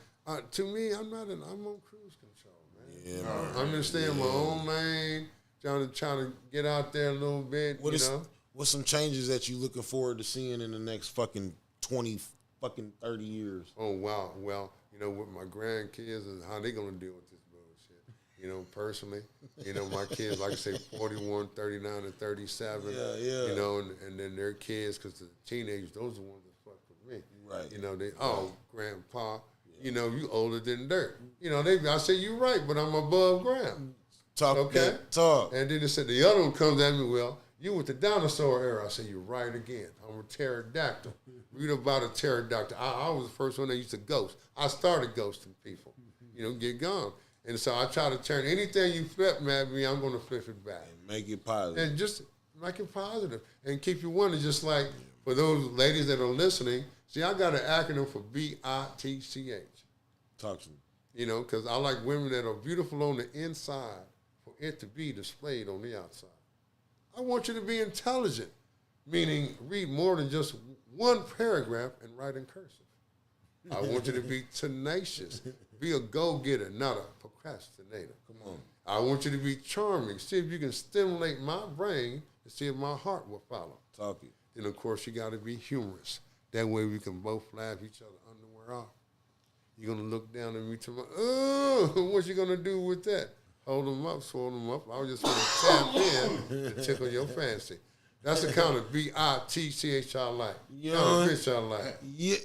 to me, I'm on cruise control, man. Yeah, man. I'm just staying in my own lane. Trying to get out there a little bit, What's some changes that you looking forward to seeing in the next fucking 20, 30 years? Oh, wow. Well, you know, with my grandkids and how they going to deal with this bullshit. You know, personally, you know, my kids, like I say, 41, 39, and 37. Yeah. You know, and then their kids, because the teenagers, those are the ones that fuck with me. Right. You know, grandpa, you know, you older than dirt. You know, I say, you right, but I'm above ground. Talk. Okay. Talk. And then they said, the other one comes at me, well, you with the dinosaur era. I said, you're right again. I'm a pterodactyl. Read about a pterodactyl. I was the first one that used to ghost. I started ghosting people. You know, get gone. And so I try to turn anything you flip at me, I'm going to flip it back. And make it positive. And just make it positive. And keep you wondering, just like for those ladies that are listening, see, I got an acronym for BITCH. Talk to me. You know, because I like women that are beautiful on the inside, for it to be displayed on the outside. I want you to be intelligent, meaning read more than just one paragraph and write in cursive. I want you to be tenacious, be a go-getter, not a procrastinator. Come on. I want you to be charming, see if you can stimulate my brain and see if my heart will follow. Talk it. Then, of course, you got to be humorous. That way we can both laugh each other underwear off. You're going to look down at me tomorrow, what you going to do with that? Hold them up, swell them up. I was just going to tap in and tickle your fancy. That's the kind of BITCH I like. Yeah. Kind of bitch I like. Yeah.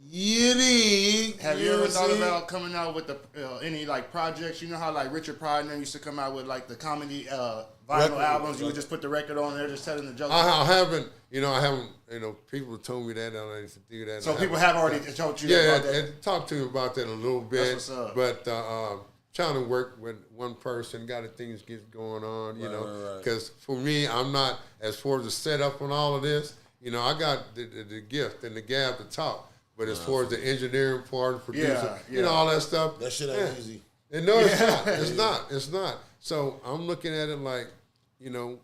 You dig? Have you ever thought about coming out with any like projects? You know how like Richard Pryor and them used to come out with like the comedy vinyl albums. You would just put the record on there, just telling the jokes. I haven't. People told me that I used to do that. So people have already told you about that. and talked to me about that a little bit. That's what's up. But trying to work with one person, got things get going on, because for me, I'm not, as far as the setup on all of this, I got the gift and the gab to talk. But as far as the engineering part, producer, all that stuff. That shit ain't easy. And no, it's not. It's not. It's not. So I'm looking at it like, one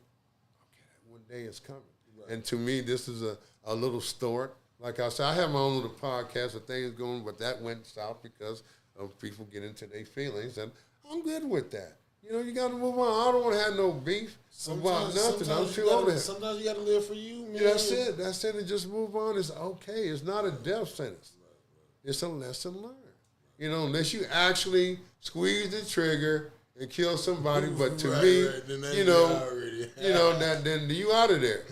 day it's coming. Right. And to me, this is a little start. Like I said, I have my own little podcast of things going, but that went south because of people getting into their feelings. And I'm good with that. You got to move on. I don't want to have no beef about nothing. I'm too old. Sometimes you got to live for you, man. Yeah, that's it. That's it. And just move on. It's okay. It's not a death sentence. It's a lesson learned. Unless you actually squeeze the trigger and kill somebody. But to me, then you out of there.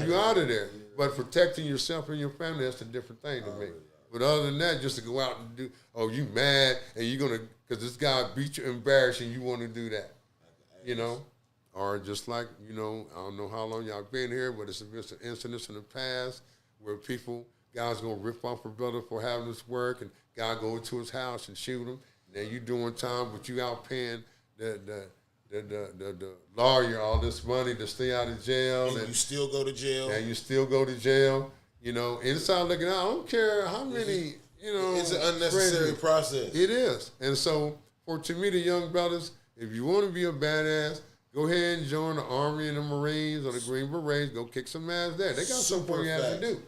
You out of there. But protecting yourself and your family, that's a different thing to me. But other than that, just to go out and do, you mad and you're going to, because this guy beat you, embarrassed, and you want to do that, Or just like, I don't know how long y'all been here, but it's been some incidents in the past where guys going to rip off a brother for having this work, and guy go into his house and shoot him. Now you doing time, but you out paying the lawyer all this money to stay out of jail. And you still go to jail. And you still go to jail. Inside looking out, I don't care how many, It's an unnecessary process. It is. And so, to me, the young brothers, if you want to be a badass, go ahead and join the Army and the Marines or the Green Berets. Go kick some ass there. They got something for you have to do.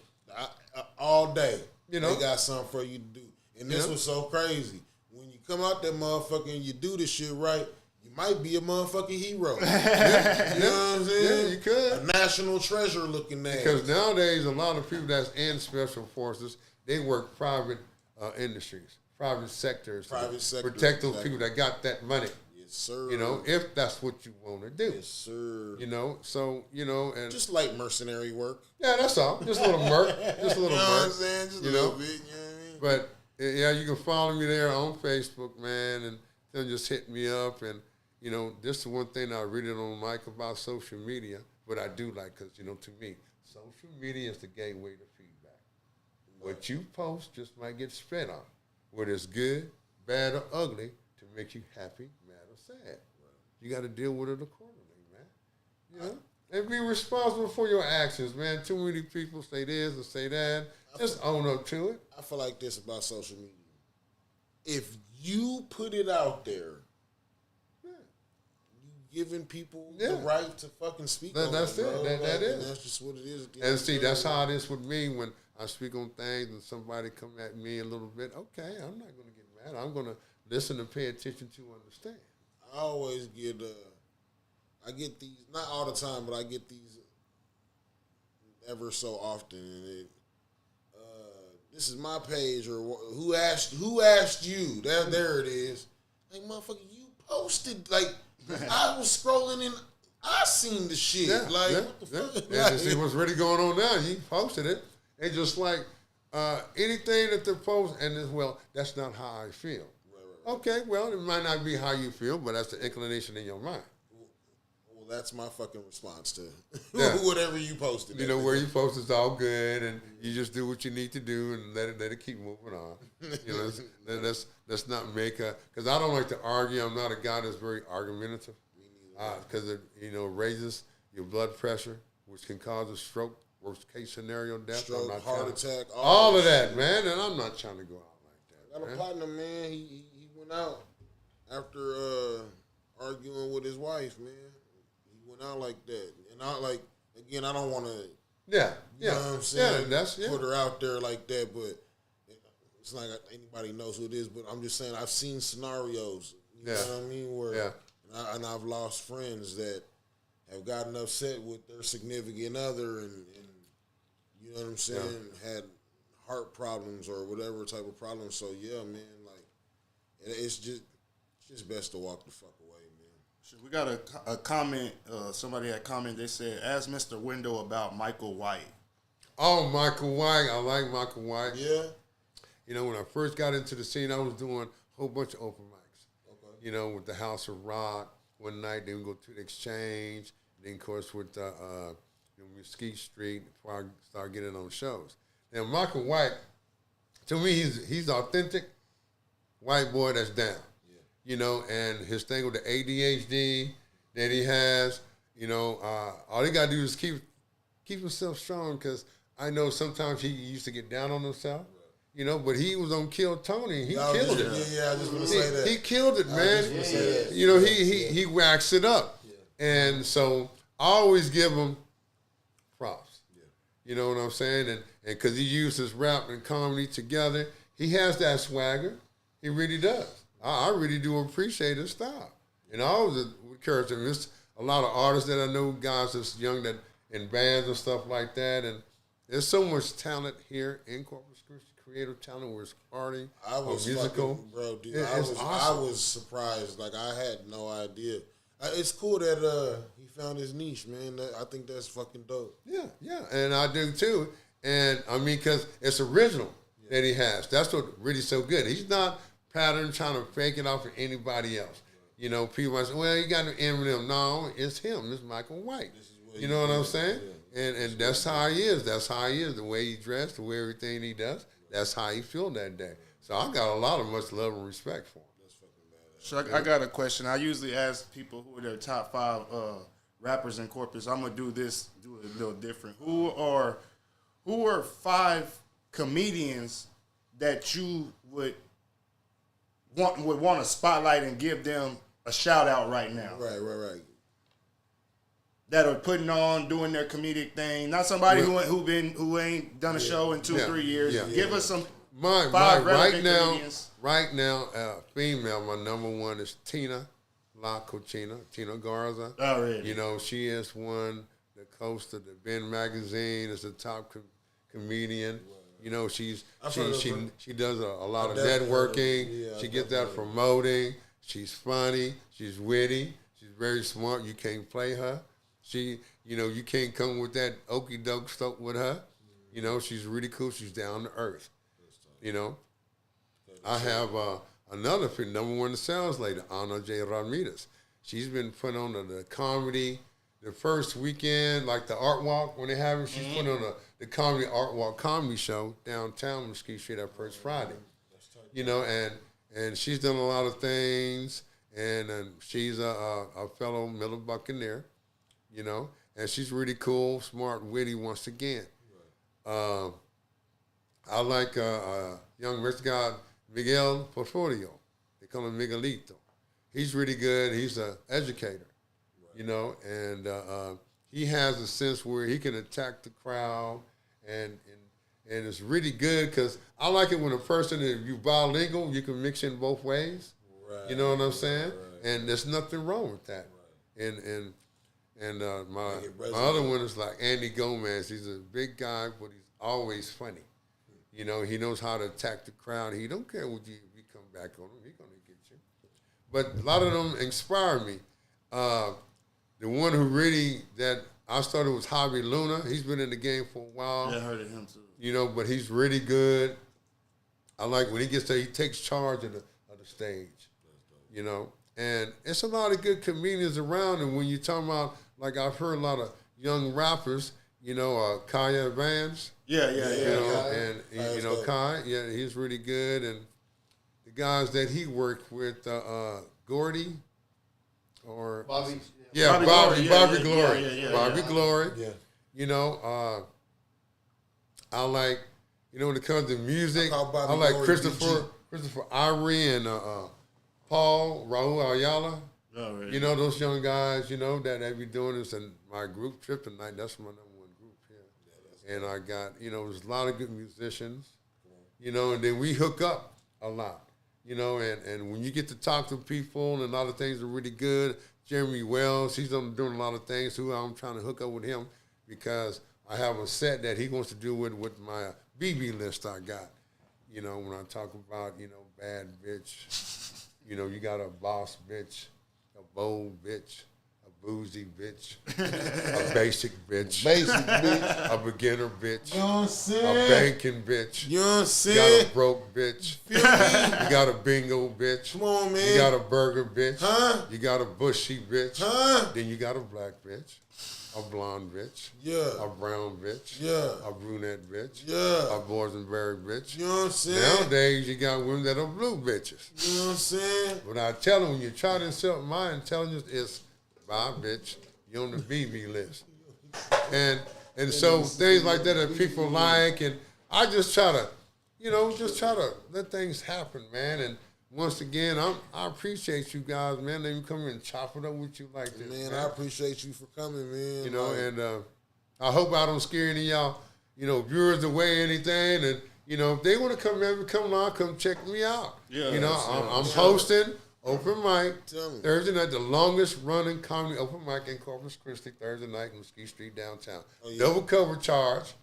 All day. They got something for you to do. And this was so crazy. When you come out that motherfucker and you do this shit right, you might be a motherfucking hero. You know what I'm saying? Yeah, you could. A national treasure looking at. Because nowadays, a lot of people that's in special forces, they work private industries, private sectors. Protect those people that got that money. Yes, sir. If that's what you want to do. Yes, sir. And just like mercenary work. Yeah, that's all. Just a little murk. Just a little murk. What I'm saying? Just a little bit, you know what I mean? But, you can follow me there on Facebook, man, and then just hit me up. And, this is one thing I really don't like about social media, but I do like because, to me, social media is the gateway to feedback. What you post just might get spread on, whether it's good, bad, or ugly, to make you happy, mad, or sad. Right. You got to deal with it accordingly, man. And be responsible for your actions, man. Too many people say this or say that. Just own up to it. I feel like this about social media. If you put it out there, you giving people the right to fucking speak on that's it. That is. That's just what it is. And see, that's how it is with me when I speak on things and somebody come at me a little bit. Okay, I'm not going to get mad. I'm going to listen and pay attention to understand. I always get, I get these, not all the time, but I get these ever so often. And this is my page, or who asked you? There it is. Like, motherfucker, you posted, like, I was scrolling and I seen the shit. What the fuck? And to see what's really going on now, you posted it. And just like anything that they're posting, and that's not how I feel. Right. Okay, well, it might not be how you feel, but that's the inclination in your mind. Well, that's my fucking response to whatever you posted. Where you post is all good, and you just do what you need to do and let it keep moving on. Let's not make because I don't like to argue. I'm not a guy that's very argumentative. Because it raises your blood pressure, which can cause a stroke, worst case scenario, death. Stroke, heart attack, all of that, man. And I'm not trying to go out like that. I got a partner, man. He went out after arguing with his wife, man. He went out like that, and I don't want to. Yeah, you know what I'm saying? Yeah, put her out there like that, but it's not like anybody knows who it is. But I'm just saying, I've seen scenarios. You know what I mean? Where and I've lost friends that have gotten upset with their significant other, and you know what I'm saying, had heart problems or whatever type of problems. So man, like it's just best to walk the fuck away, man. We got a comment. Somebody had commented. They said, "Ask Mr. Wendell about Michael White." Oh, Michael White. I like Michael White. Yeah. You know, when I first got into the scene, I was doing a whole bunch of open mics. Okay. You know, with the House of Rock one night, then we go to the Exchange, then of course with Mesquite Street before I started getting on shows. Now Michael White, to me, he's authentic white boy that's down. Yeah. You know, and his thing with the ADHD that he has, you know, all he gotta do is keep himself strong, because I know sometimes he used to get down on himself. You know, but he was on Kill Tony. He killed it. Yeah, I just want to say that. He killed it, man. You know, he waxed it up. Yeah. And so I always give him props. Yeah. You know what I'm saying? And because he used his rap and comedy together, he has that swagger. He really does. I really do appreciate his style. And I always encourage him. There's a lot of artists that I know, guys that's young, that in bands and stuff like that. And there's so much talent here in Corpus Christi. Creative talent, where it's arty, musical. Bro, dude, I was surprised. Like, I had no idea. It's cool that he found his niche, man. I think that's fucking dope. Yeah, and I do too. And I mean, because it's original that he has. That's what really so good. He's not pattern trying to fake it off of anybody else. You know, people might say, well, you got to Eminem. No, it's him. It's Michael White. You know what I'm saying? Yeah. And that's how he is. That's how he is. The way he dressed, the way everything he does. That's how he feel that day. So I got a lot of much love and respect for him. So I got a question. I usually ask people who are their top 5 rappers in Corpus. I'm gonna do a little different. Who are 5 comedians that you would want to spotlight and give them a shout out right now? Right. That are putting on, doing their comedic thing. Not somebody who ain't done a show in 2-3 years. Yeah. Give us some 5 relevant comedians. Right now, female, my number one is Tina La Cochina, Tina Garza. Oh, really? You know, she is one, the host of the Ben magazine, is a top comedian. Wow. You know, she does a lot of networking. She gets that promoting. She's funny. She's witty. She's very smart. You can't play her. You can't come with that okey doke stuff with her. You know, she's really cool. She's down to earth. You know, I have another number one sales lady, Ana J. Ramirez. She's been put on the comedy the first weekend, like the Art Walk when they have it. She's put on the comedy Art Walk comedy show downtown Mesquite Street that first Friday. You know, and she's done a lot of things, and she's a fellow Miller Buccaneer. You know, and she's really cool, smart, witty once again. Right. I like young rich guy, Miguel Porforio. They call him Miguelito. He's really good. He's an educator, you know, and he has a sense where he can attack the crowd, and it's really good because I like it when a person, if you bilingual, you can mix in both ways. Right. You know what I'm saying? Right. And there's nothing wrong with that. Right. And my other one is like Andy Gomez. He's a big guy, but he's always funny. You know, he knows how to attack the crowd. He don't care what if you come back on him. He's going to get you. But a lot of them inspire me. The one who really, that I started was Javi Luna. He's been in the game for a while. Yeah, I heard of him too. You know, but he's really good. I like when he gets there, he takes charge of the stage. You know, and it's a lot of good comedians around. And when you're talking about, like I've heard a lot of young rappers, you know, Kaya Vance. Yeah. You know, and you know, Kai, he's really good. And the guys that he worked with, Gordy, or Bobby. Bobby Glory. Bobby Glory. Yeah. You know, I like, you know, when it comes to music, I like Christopher Irie and Raul Ayala. Oh, really? You know, those young guys, you know, that they be doing this, and my group trip tonight, that's my number one group here. And I got, you know, there's a lot of good musicians, you know, and then we hook up a lot, you know, and when you get to talk to people and a lot of things are really good. Jeremy Wells, he's doing a lot of things too. I'm trying to hook up with him because I have a set that he wants to do with my BB list I got. You know, when I talk about, you know, bad bitch, you know, you got a boss bitch, a bold bitch, a boozy bitch, a basic bitch, a beginner bitch, You know what I'm a saying? banking bitch. You know what I'm You saying? got a broke bitch. Feel me? You got a bingo bitch. Come on, man. You got a burger bitch. Huh? You got a bushy bitch. Huh? Then you got a black bitch, a blonde bitch, Yeah. a brown bitch, Yeah. a brunette bitch, Yeah. a boysenberry bitch. You know what I'm saying? Nowadays, you got women that are blue bitches. You know what I'm saying? But I tell them, when you try to insult my intelligence, it's bye, bitch. You're on the BB list. And so things like that people like, and I just try to, let things happen, man. And once again, I appreciate you guys, man. Let me come here and chop it up with you like this, Man, I appreciate you for coming, man. You know, and I hope I don't scare any of y'all, viewers away or anything. And, if they want to come along, come check me out. Yeah, I'm hosting open mic Tell me. Thursday night, the longest running comedy open mic in Corpus Christi, Thursday night in Mesquite Street downtown. Oh, yeah. Double cover charge.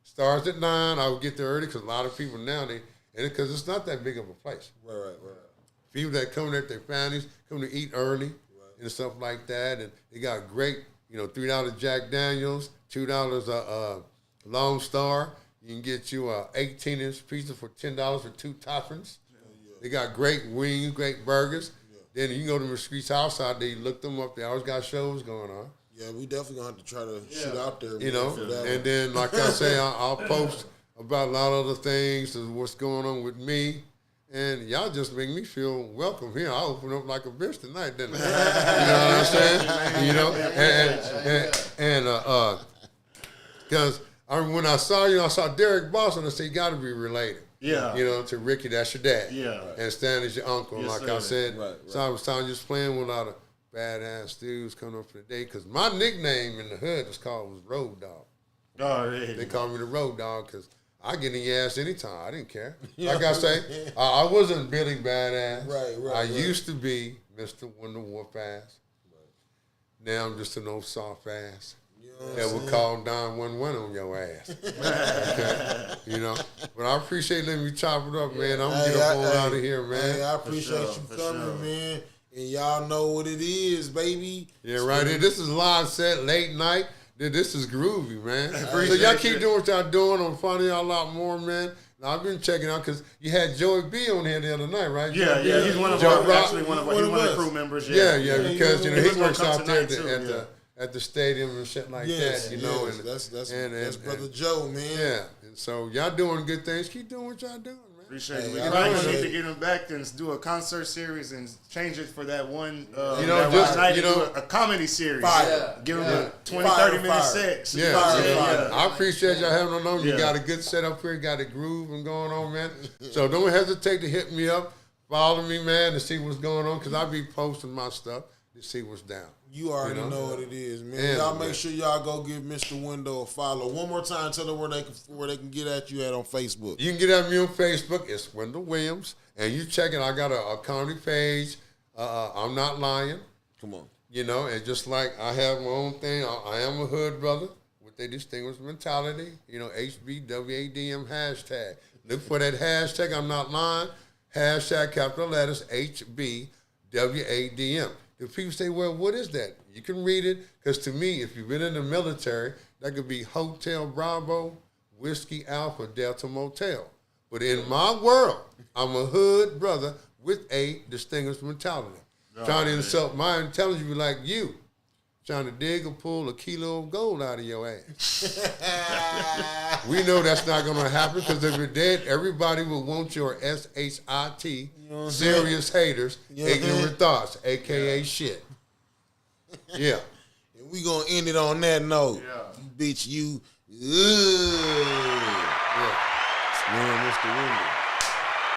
Starts at 9. I will get there early because a lot of people now, because it's not that big of a place. Right. People that come there with their families, come to eat early and stuff like that. And they got great, $3 Jack Daniels, $2 Lone Star. You can get you a 18-inch pizza for $10 for 2 toppings. They got great wings, great burgers. Then you can go to Mesquite's house out there, you look them up. They always got shows going on. Yeah, we definitely gonna have to try to shoot out there. And then, like I say, I'll post about a lot of other things of what's going on with me. And y'all just make me feel welcome here. I open up like a bitch tonight, didn't I? You know what I'm saying? Because when I saw you, I saw Derek Boston, I said, you got to be related. Yeah. To Ricky, that's your dad. Yeah. And Stan is your uncle. Yes, Like sir. I said, Right. so I was just playing with a lot of badass dudes coming up for the day. Because my nickname in the hood was Road Dog. Oh, really? They call me the Road Dog because I get in your ass anytime. I didn't care. Like I say, I wasn't Billy Badass. Right. I used to be Mr. Wendell Whoop Ass. Now I'm just an old soft ass. That would call 911 on your ass. Okay? But I appreciate letting me chop it up, man. I'm going to get up out of here, man. Hey, I appreciate you coming, man. And y'all know what it is, baby. Yeah, right here. This is live set, late night. This is groovy, man. So Appreciate y'all keep it. doing what y'all doing. I'm finding y'all a lot more, man. Now, I've been checking out because you had Joey B on here the other night, right? Yeah, Joey B? he's one of Joe our, Rock. actually one of the crew members. Yeah, because He he was works gonna come out there tonight, at the stadium and shit like that, And That's Brother Joe, man. yeah, and so y'all doing good things. Keep doing what y'all doing, man. Appreciate Hey, it. We I probably appreciate need to it. get him back and do a concert series and change it for that one. A comedy series. Fire. Give him a 20, Fire, 30-minute fire. set. Yeah, Fire. I appreciate y'all having on. You Yeah. got a good setup here, got a groove and going on, man. So don't hesitate to hit me up, follow me, man, to see what's going on, because I be posting my stuff to see what's down. You already know what it is, man. Yeah, Y'all man. make sure y'all go give Mr. Wendell a follow. One more time, tell them where they can get at you at on Facebook. You can get at me on Facebook. It's Wendell Williams, and you check it. I got a comedy page. I'm not lying. Come on. And just like I have my own thing, I am a hood brother with a distinguished mentality. HBWADM hashtag. Look for that hashtag. I'm not lying. Hashtag capital letters HBWADM. If people say, well, what is that? You can read it, because to me, if you've been in the military, that could be Hotel Bravo, Whiskey Alpha, Delta Motel. But in my world, I'm a hood brother with a distinguished mentality. Trying to insult my intelligence be like you, trying to dig or pull a kilo of gold out of your ass. We know that's not going to happen, because if you're dead, everybody will want your SHIT, serious haters, ignorant thoughts, a.k.a. shit. Yeah. And we gonna end it on that note. You bitch, you. Yeah. Man, Mr. Wendell.